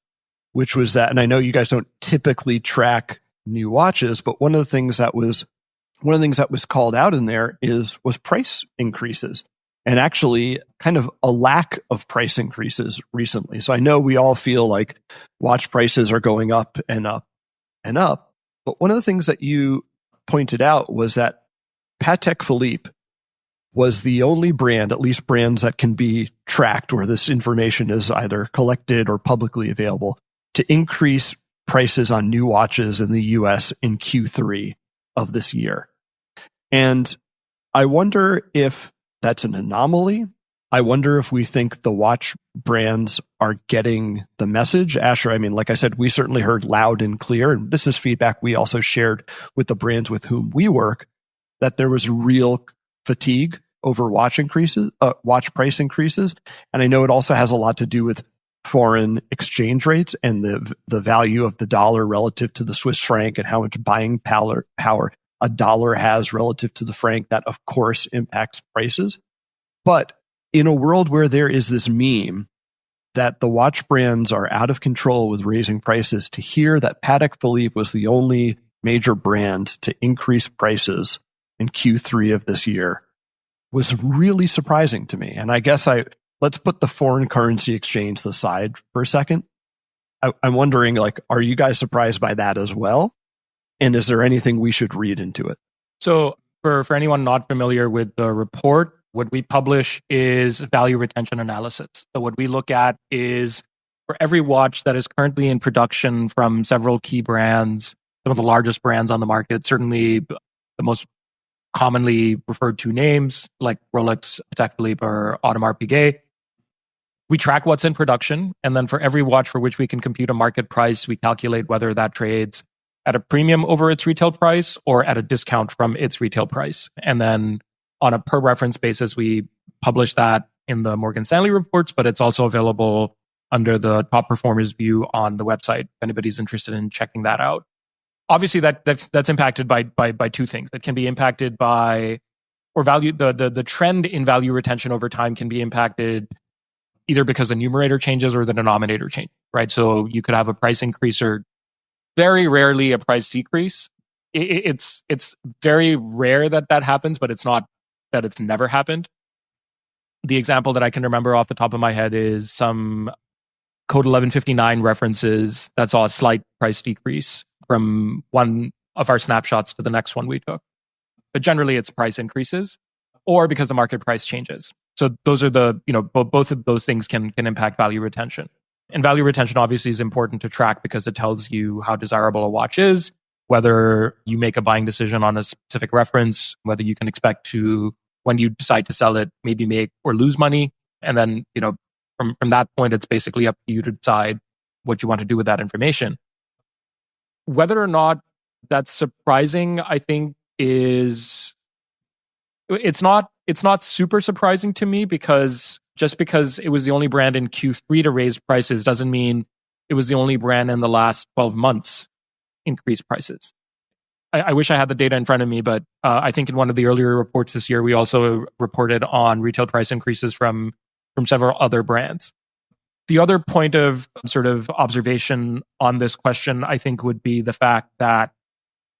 which was that, and I know you guys don't typically track new watches, but one of the things that was called out in there was price increases. And actually kind of a lack of price increases recently. So I know we all feel like watch prices are going up and up and up. But one of the things that you pointed out was that Patek Philippe was the only brand, at least brands that can be tracked where this information is either collected or publicly available, to increase prices on new watches in the US in Q3 of this year. And I wonder if that's an anomaly. I wonder if we think the watch brands are getting the message. Asher, like I said, we certainly heard loud and clear, and this is feedback we also shared with the brands with whom we work, that there was real fatigue over watch price increases. And I know it also has a lot to do with foreign exchange rates and the value of the dollar relative to the Swiss franc and how much buying power a dollar has relative to the franc. That, of course, impacts prices. But in a world where there is this meme that the watch brands are out of control with raising prices, to hear that Patek Philippe was the only major brand to increase prices in Q3 of this year was really surprising to me. And I guess let's put the foreign currency exchange aside for a second. I'm wondering, are you guys surprised by that as well? And is there anything we should read into it? So for anyone not familiar with the report, what we publish is value retention analysis. So what we look at is, for every watch that is currently in production from several key brands, some of the largest brands on the market, certainly the most commonly referred to names like Rolex, Patek Philippe, or Audemars Piguet, We track what's in production, and then for every watch for which we can compute a market price, we calculate whether that trades at a premium over its retail price or at a discount from its retail price. And then on a per reference basis, we publish that in the Morgan Stanley reports, but it's also available under the top performers view on the website if anybody's interested in checking that out. Obviously, that's impacted by two things. It can be impacted by, or value, the trend in value retention over time can be impacted either because the numerator changes or the denominator changes, right? So you could have a price increase or very rarely a price decrease. It's very rare that happens, but it's not that it's never happened. The example that I can remember off the top of my head is some Code 1159 references that saw a slight price decrease from one of our snapshots to the next one we took. But generally it's price increases or because the market price changes. So those are the, both of those things can impact value retention. And value retention obviously is important to track because it tells you how desirable a watch is, whether you make a buying decision on a specific reference, whether you can expect to, when you decide to sell it, maybe make or lose money. And then, from that point, it's basically up to you to decide what you want to do with that information. Whether or not that's surprising, I think it's not super surprising to me, because just because it was the only brand in Q3 to raise prices doesn't mean it was the only brand in the last 12 months increase prices. I wish I had the data in front of me, but I think in one of the earlier reports this year, we also reported on retail price increases from several other brands. The other point of sort of observation on this question, I think, would be the fact that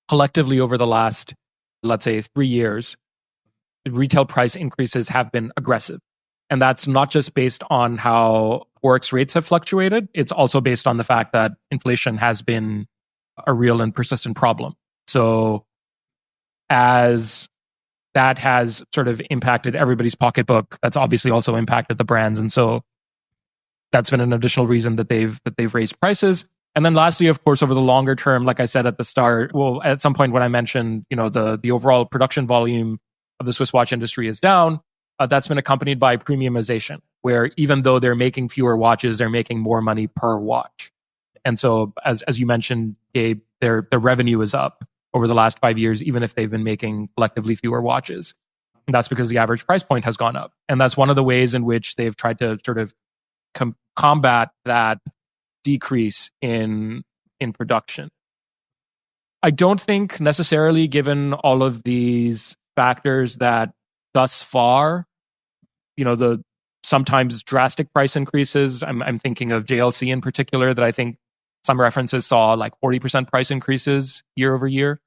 collectively over the last, let's say, 3 years, retail price increases have been aggressive. And that's not just based on how Forex rates have fluctuated. It's also based on the fact that inflation has been a real and persistent problem. So as that has sort of impacted everybody's pocketbook, that's obviously also impacted the brands. And so that's been an additional reason that they've raised prices. And then lastly, of course, over the longer term, like I said at the start, well, at some point when I mentioned, the overall production volume of the Swiss watch industry is down, that's been accompanied by premiumization, where even though they're making fewer watches, they're making more money per watch. And so as you mentioned, Gabe, their revenue is up over the last 5 years, even if they've been making collectively fewer watches. And that's because the average price point has gone up. And that's one of the ways in which they've tried to sort of combat that decrease in production. I don't think necessarily, given all of these factors, that thus far, the sometimes drastic price increases, I'm thinking of JLC in particular, that I think some references saw like 40% price increases year over year,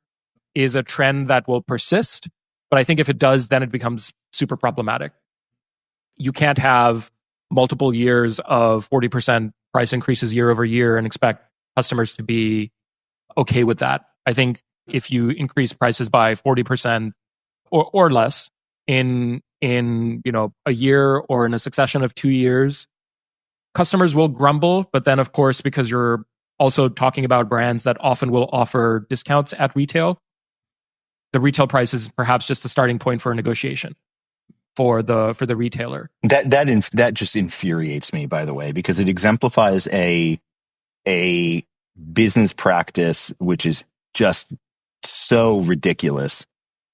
is a trend that will persist. But I think if it does, then it becomes super problematic. You can't have multiple years of 40% price increases year over year and expect customers to be okay with that. I think if you increase prices by 40% or less in a year or in a succession of 2 years, customers will grumble. But then, of course, because you're also talking about brands that often will offer discounts at retail, the retail price is perhaps just the starting point for a negotiation for the retailer. That just infuriates me, by the way, because it exemplifies a business practice which is just so ridiculous.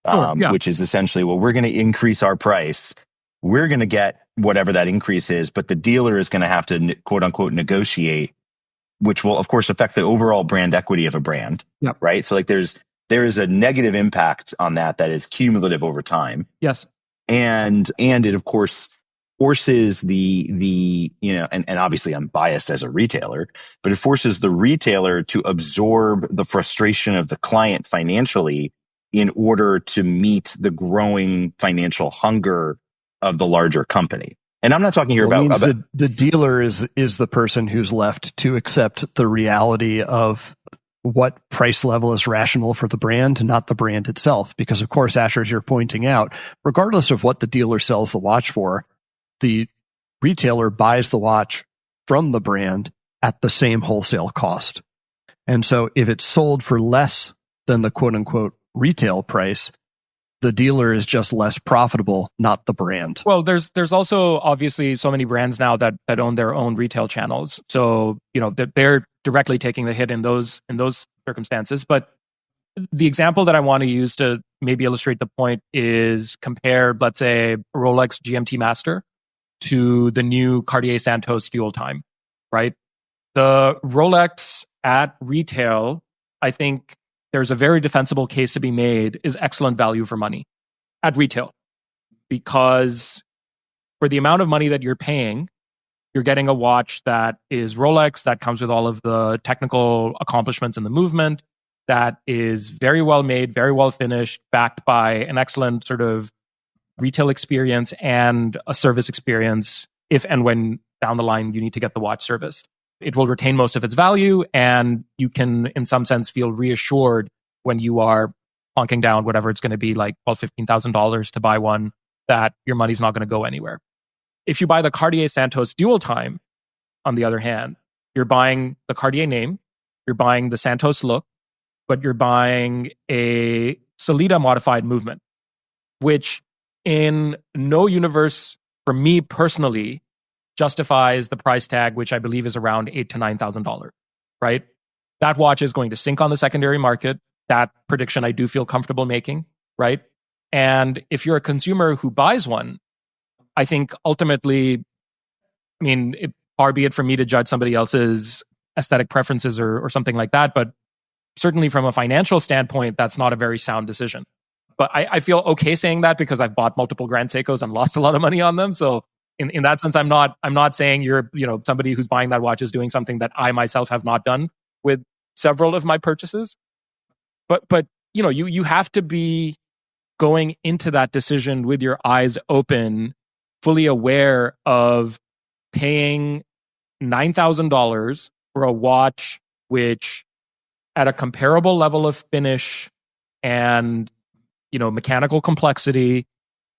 Which is essentially, well, we're going to increase our price. We're going to get whatever that increase is, but the dealer is going to have to, quote unquote, negotiate, which will, of course, affect the overall brand equity of a brand. Yep. Right. So like there is a negative impact on that is cumulative over time. Yes. And it, of course, forces the and obviously I'm biased as a retailer, but it forces the retailer to absorb the frustration of the client financially in order to meet the growing financial hunger of the larger company. And I'm not talking here about the dealer is the person who's left to accept the reality of what price level is rational for the brand, not the brand itself. Because of course, Asher, as you're pointing out, regardless of what the dealer sells the watch for, the retailer buys the watch from the brand at the same wholesale cost. And so if it's sold for less than the quote unquote retail price, the dealer is just less profitable, not the brand. Well, there's also obviously so many brands now that own their own retail channels. So, they're directly taking the hit in those circumstances. But the example that I want to use to maybe illustrate the point is compare, let's say, Rolex GMT Master to the new Cartier Santos Dual Time, right? The Rolex at retail, I think there's a very defensible case to be made, is excellent value for money at retail. Because for the amount of money that you're paying, you're getting a watch that is Rolex, that comes with all of the technical accomplishments in the movement, that is very well made, very well finished, backed by an excellent sort of retail experience and a service experience if and when down the line you need to get the watch serviced. It will retain most of its value, and you can, in some sense, feel reassured when you are plonking down whatever it's going to be, like $12,000-$15,000 to buy one, that your money's not going to go anywhere. If you buy the Cartier Santos Dual Time, on the other hand, you're buying the Cartier name, you're buying the Santos look, but you're buying a Solida modified movement, which in no universe, for me personally, justifies the price tag, which I believe is around $8,000 to $9,000, right? That watch is going to sink on the secondary market. That prediction I do feel comfortable making, right? And if you're a consumer who buys one, I think ultimately, far be it from me to judge somebody else's aesthetic preferences or something like that, but certainly from a financial standpoint, that's not a very sound decision. But I feel okay saying that because I've bought multiple Grand Seikos and lost a lot of money on them. So in that sense, I'm not saying you're, somebody who's buying that watch is doing something that I myself have not done with several of my purchases. But you have to be going into that decision with your eyes open, fully aware of paying $9,000 for a watch which, at a comparable level of finish and mechanical complexity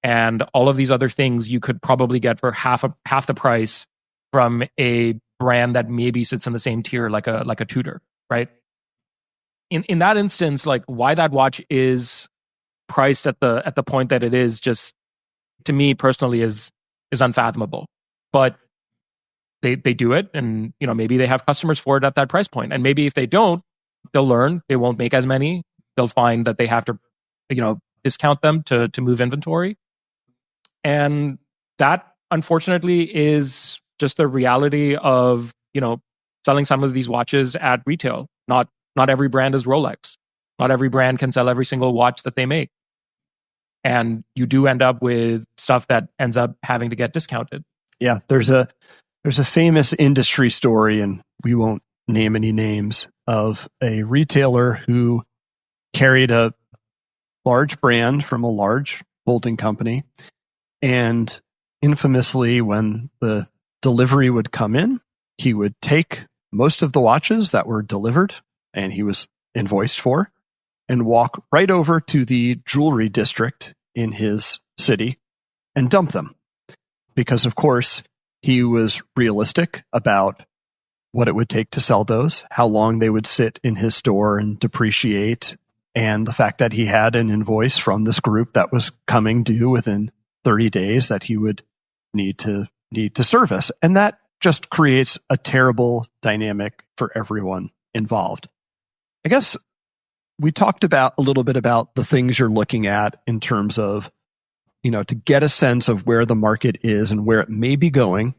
and all of these other things, you could probably get for half the price from a brand that maybe sits in the same tier, like a Tudor, right? In that instance, like, why that watch is priced at the point that it is, just to me personally is unfathomable. But they do it, and maybe they have customers for it at that price point, and maybe if they don't, they'll learn they won't make as many. They'll find that they have to discount them to move inventory, and that unfortunately is just the reality of selling some of these watches at retail. Not every brand is Rolex. Not every brand can sell every single watch that they make. And you do end up with stuff that ends up having to get discounted. Yeah, there's a famous industry story, and we won't name any names, of a retailer who carried a large brand from a large holding company. And infamously, when the delivery would come in, he would take most of the watches that were delivered and he was invoiced for and walk right over to the jewelry district in his city and dump them. Because, of course, he was realistic about what it would take to sell those, how long they would sit in his store and depreciate, and the fact that he had an invoice from this group that was coming due within 30 days that he would need to service. And that just creates a terrible dynamic for everyone involved. I guess we talked about a little bit about the things you're looking at in terms of, to get a sense of where the market is and where it may be going.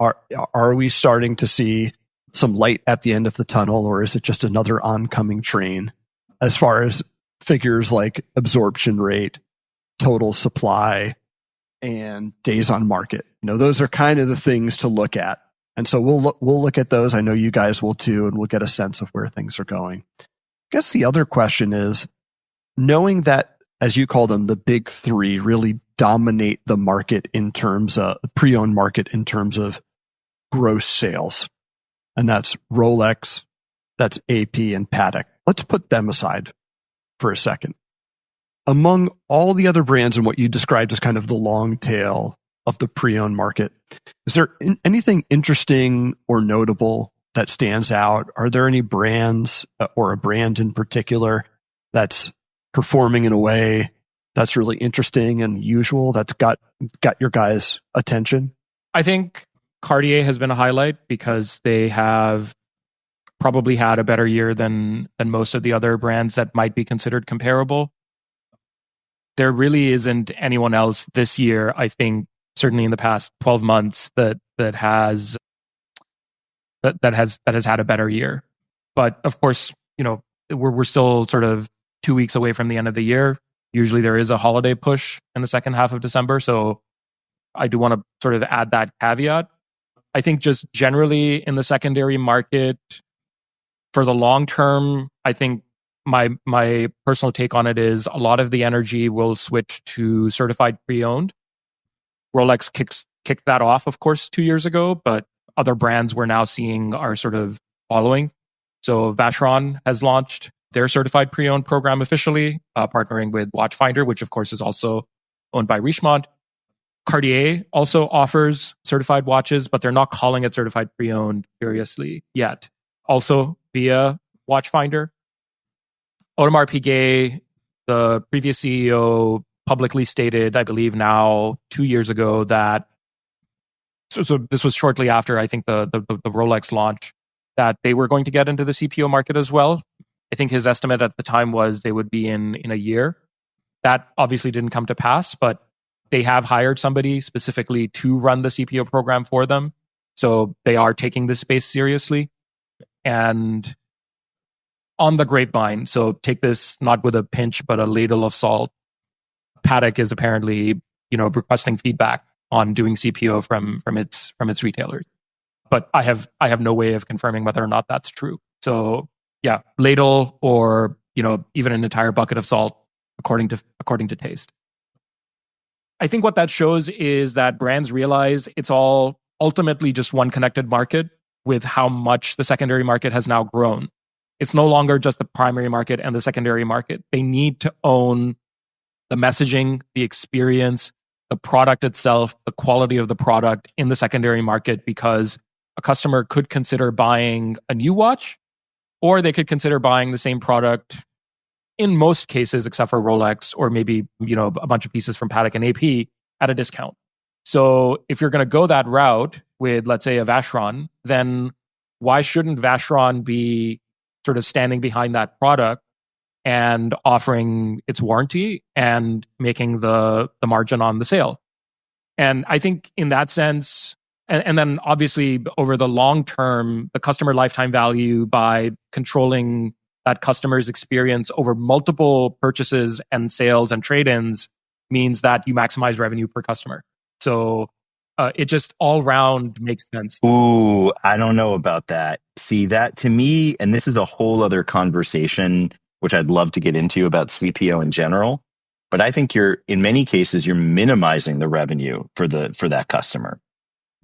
Are we starting to see some light at the end of the tunnel, or is it just another oncoming train? As far as figures like absorption rate, total supply, and days on market, those are kind of the things to look at. And so we'll look at those. I know you guys will too, and we'll get a sense of where things are going. I guess the other question is, knowing that, as you call them, the big three really dominate the market in terms of pre-owned market in terms of gross sales. And that's Rolex, that's AP, and Patek. Let's put them aside for a second. Among all the other brands and what you described as kind of the long tail of the pre-owned market, is there anything interesting or notable that stands out? Are there any brands or a brand in particular that's performing in a way that's really interesting and usual that's got your guys' attention? I think Cartier has been a highlight because they have probably had a better year than most of the other brands that might be considered comparable. There really isn't anyone else this year, I think, certainly in the past 12 months that has had a better year. But of course, we're still sort of 2 weeks away from the end of the year. Usually there is a holiday push in the second half of December, so I do want to sort of add that caveat. I think just generally in the secondary market, for the long term, I think my personal take on it is a lot of the energy will switch to certified pre-owned. Rolex kicked that off, of course, 2 years ago, but other brands we're now seeing are sort of following. So Vacheron has launched their certified pre-owned program officially, partnering with Watchfinder, which of course is also owned by Richemont. Cartier also offers certified watches, but they're not calling it certified pre-owned, curiously, yet. Also via Watchfinder. Audemars Piguet, the previous CEO, publicly stated, I believe now 2 years ago, that so this was shortly after, I think, the Rolex launch, that they were going to get into the CPO market as well. I think his estimate at the time was they would be in a year. That obviously didn't come to pass, but they have hired somebody specifically to run the CPO program for them. So they are taking this space seriously. And on the grapevine, so take this not with a pinch, but a ladle of salt, Patek is apparently, requesting feedback on doing CPO from its retailers. But I have no way of confirming whether or not that's true. So yeah, ladle or even an entire bucket of salt, according to taste. I think what that shows is that brands realize it's all ultimately just one connected market with how much the secondary market has now grown. It's no longer just the primary market and the secondary market. They need to own the messaging, the experience, the product itself, the quality of the product in the secondary market, because a customer could consider buying a new watch, or they could consider buying the same product in most cases, except for Rolex, or maybe, a bunch of pieces from Patek and AP at a discount. So if you're going to go that route with, let's say, a Vacheron, then why shouldn't Vacheron be sort of standing behind that product and offering its warranty and making the margin on the sale? And I think in that sense, and then obviously over the long term, the customer lifetime value, by controlling that customer's experience over multiple purchases and sales and trade-ins, means that you maximize revenue per customer. So it just all round makes sense. Ooh, I don't know about that. See, that to me, and this is a whole other conversation, which I'd love to get into about CPO in general. But I think in many cases, you're minimizing the revenue for that customer.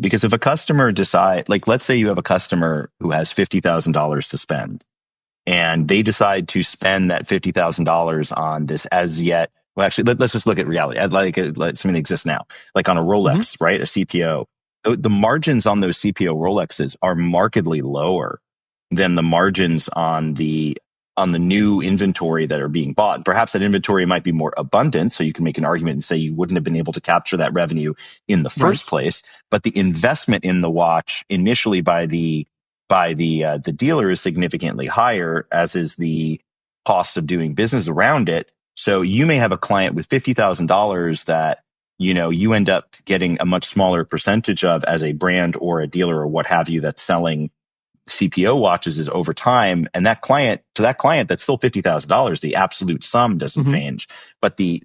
Because if a customer let's say you have a customer who has $50,000 to spend, and they decide to spend that $50,000 on this well, actually, let's just look at reality. Like something that exists now, like on a Rolex, right? A CPO. The margins on those CPO Rolexes are markedly lower than the margins on the new inventory that are being bought. Perhaps that inventory might be more abundant, so you can make an argument and say you wouldn't have been able to capture that revenue in the first place. But the investment in the watch initially by the dealer is significantly higher, as is the cost of doing business around it. So you may have a client with $50,000 that, you end up getting a much smaller percentage of as a brand or a dealer or what have you that's selling CPO watches is over time. And that client, that's still $50,000. The absolute sum doesn't change, but the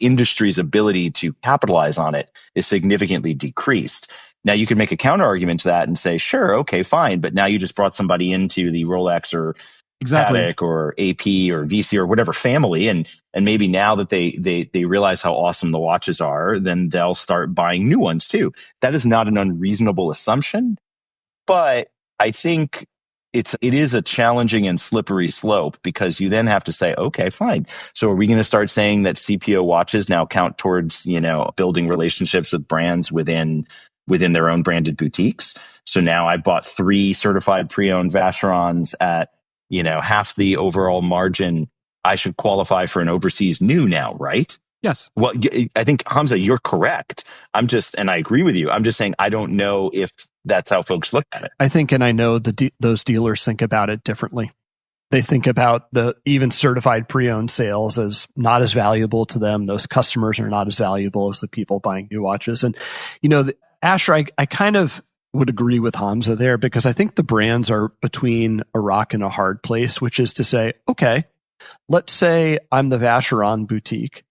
industry's ability to capitalize on it is significantly decreased. Now you can make a counter argument to that and say, sure, okay, fine. But now you just brought somebody into the Rolex or Patek or AP or VC or whatever family. And maybe now that they realize how awesome the watches are, then they'll start buying new ones too. That is not an unreasonable assumption, but I think it is a challenging and slippery slope, because you then have to say, okay, fine. So are we going to start saying that CPO watches now count towards, building relationships with brands within their own branded boutiques? So now I bought 3 certified pre-owned Vacherons at, half the overall margin I should qualify for an overseas new now, right? Yes. Well, I think, Hamza, you're correct. And I agree with you. I'm just saying, I don't know if that's how folks look at it. I think, and I know those dealers think about it differently. They think about the even certified pre-owned sales as not as valuable to them. Those customers are not as valuable as the people buying new watches. And, Asher, I kind of would agree with Hamza there, because I think the brands are between a rock and a hard place, which is to say, okay, let's say I'm the Vacheron boutique.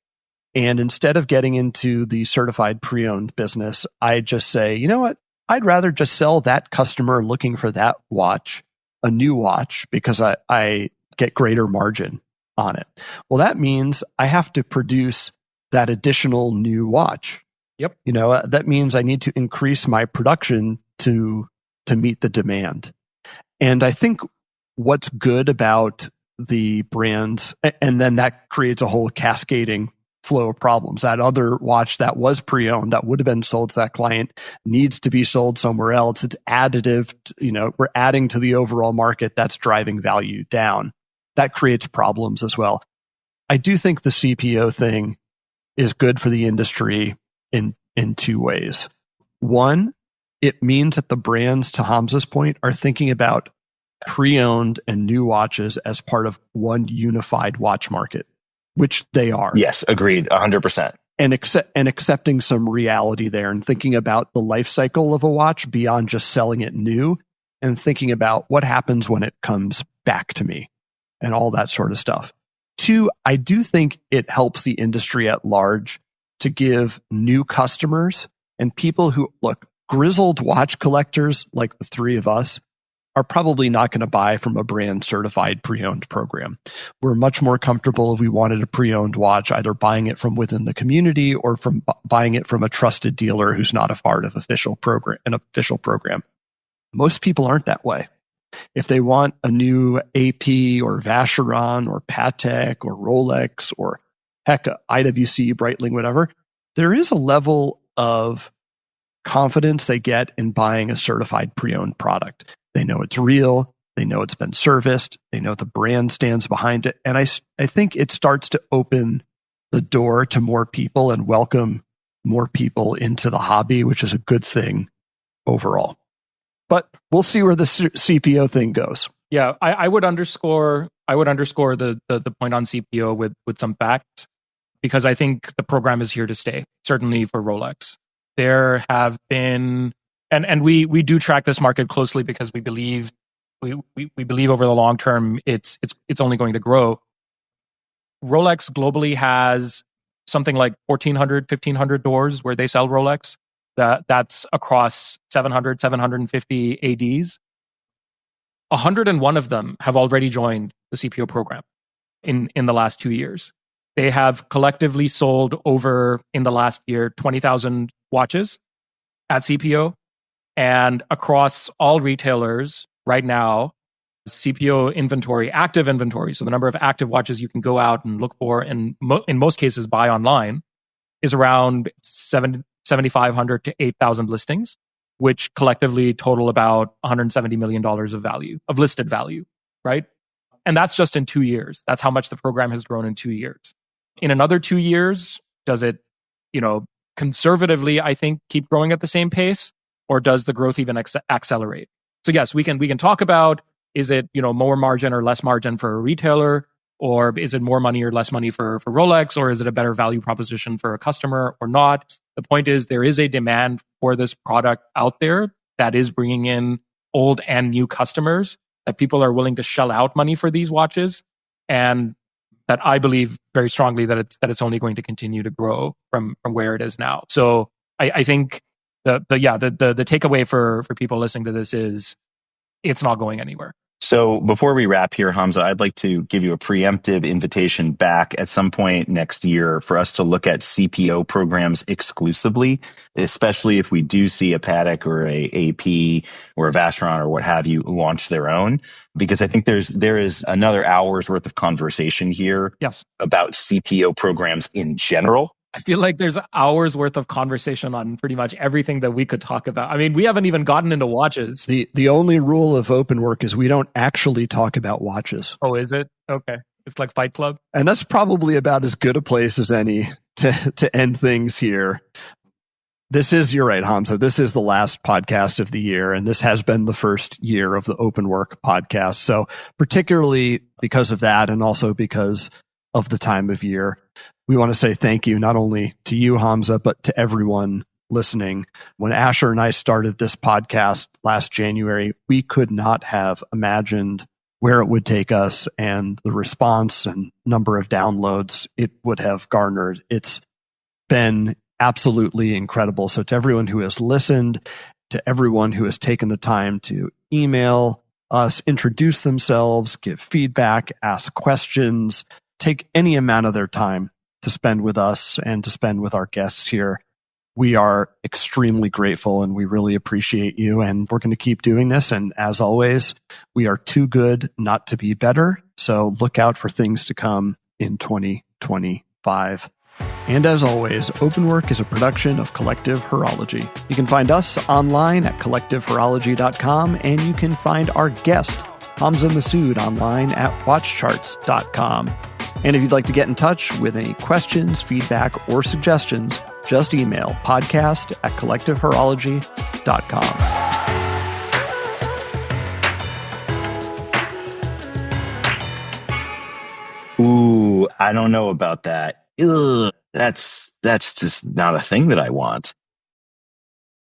And instead of getting into the certified pre-owned business, I just say, you know what? I'd rather just sell that customer looking for that watch a new watch, because I get greater margin on it. Well, that means I have to produce that additional new watch. Yep. That means I need to increase my production to meet the demand. And I think what's good about the brands, and then that creates a whole cascading flow of problems. That other watch that was pre-owned, that would have been sold to that client, needs to be sold somewhere else. It's additive. We're adding to the overall market. That's driving value down. That creates problems as well. I do think the CPO thing is good for the industry in two ways. One, it means that the brands, to Hamza's point, are thinking about pre-owned and new watches as part of one unified watch market, which they are. Yes, agreed, 100%. And accepting some reality there, and thinking about the life cycle of a watch beyond just selling it new, and thinking about what happens when it comes back to me and all that sort of stuff. Two, I do think it helps the industry at large to give new customers and people who, look, grizzled watch collectors like the three of us are probably not going to buy from a brand certified pre-owned program. We're much more comfortable if we wanted a pre-owned watch, either buying it from within the community or from buying it from a trusted dealer who's not a part of an official program. Most people aren't that way. If they want a new AP or Vacheron or Patek or Rolex or heck, IWC, Breitling, whatever, there is a level of confidence they get in buying a certified pre-owned product. They know it's real. They know it's been serviced. They know the brand stands behind it. And I think it starts to open the door to more people and welcome more people into the hobby, which is a good thing overall. But we'll see where the CPO thing goes. Yeah, I would underscore the point on CPO with some facts, because I think the program is here to stay, certainly for Rolex. There have been, and we do track this market closely, because we believe over the long term it's only going to grow. Rolex globally has something like 1,400, 1,500 doors where they sell Rolex. That's across 700, 750 ADs. 101 of them have already joined the CPO program in the last 2 years. They have collectively sold over, in the last year, 20,000 watches at CPO. And across all retailers right now, CPO inventory, active inventory, so the number of active watches you can go out and look for, and in most cases buy online, is around 7,500 to 8,000 listings, which collectively total about $170 million of listed value, right? And that's just in 2 years. That's how much the program has grown in 2 years. In another 2 years, does it, conservatively, I think, keep growing at the same pace, or does the growth even accelerate? So yes, we can talk about, is it, more margin or less margin for a retailer, or is it more money or less money for Rolex, or is it a better value proposition for a customer or not? The point is, there is a demand for this product out there that is bringing in old and new customers, that people are willing to shell out money for these watches, and that I believe very strongly that it's only going to continue to grow from where it is now. So I think the takeaway for people listening to this is, it's not going anywhere. So before we wrap here, Hamza, I'd like to give you a preemptive invitation back at some point next year for us to look at CPO programs exclusively, especially if we do see a Patek or a AP or a Vacheron or what have you launch their own, because I think there is another hour's worth of conversation here. Yes. About CPO programs in general. I feel like there's hours worth of conversation on pretty much everything that we could talk about. I mean, we haven't even gotten into watches. The only rule of open work is we don't actually talk about watches. Oh, is it? Okay. It's like Fight Club. And that's probably about as good a place as any to end things here. You're right, Hamza. This is the last podcast of the year, and this has been the first year of the Open Work podcast. So particularly because of that, and also because of the time of year, we want to say thank you, not only to you, Hamza, but to everyone listening. When Asher and I started this podcast last January, we could not have imagined where it would take us and the response and number of downloads it would have garnered. It's been absolutely incredible. So to everyone who has listened, to everyone who has taken the time to email us, introduce themselves, give feedback, ask questions, take any amount of their time to spend with us and to spend with our guests here, we are extremely grateful and we really appreciate you. And we're going to keep doing this. And as always, we are too good not to be better. So look out for things to come in 2025. And as always, Open Work is a production of Collective Horology. You can find us online at collectivehorology.com, and you can find our guest, Hamza Masood, online at WatchCharts.com. And if you'd like to get in touch with any questions, feedback, or suggestions, just email podcast@collectivehorology.com. Ooh, I don't know about that. Ugh, that's just not a thing that I want.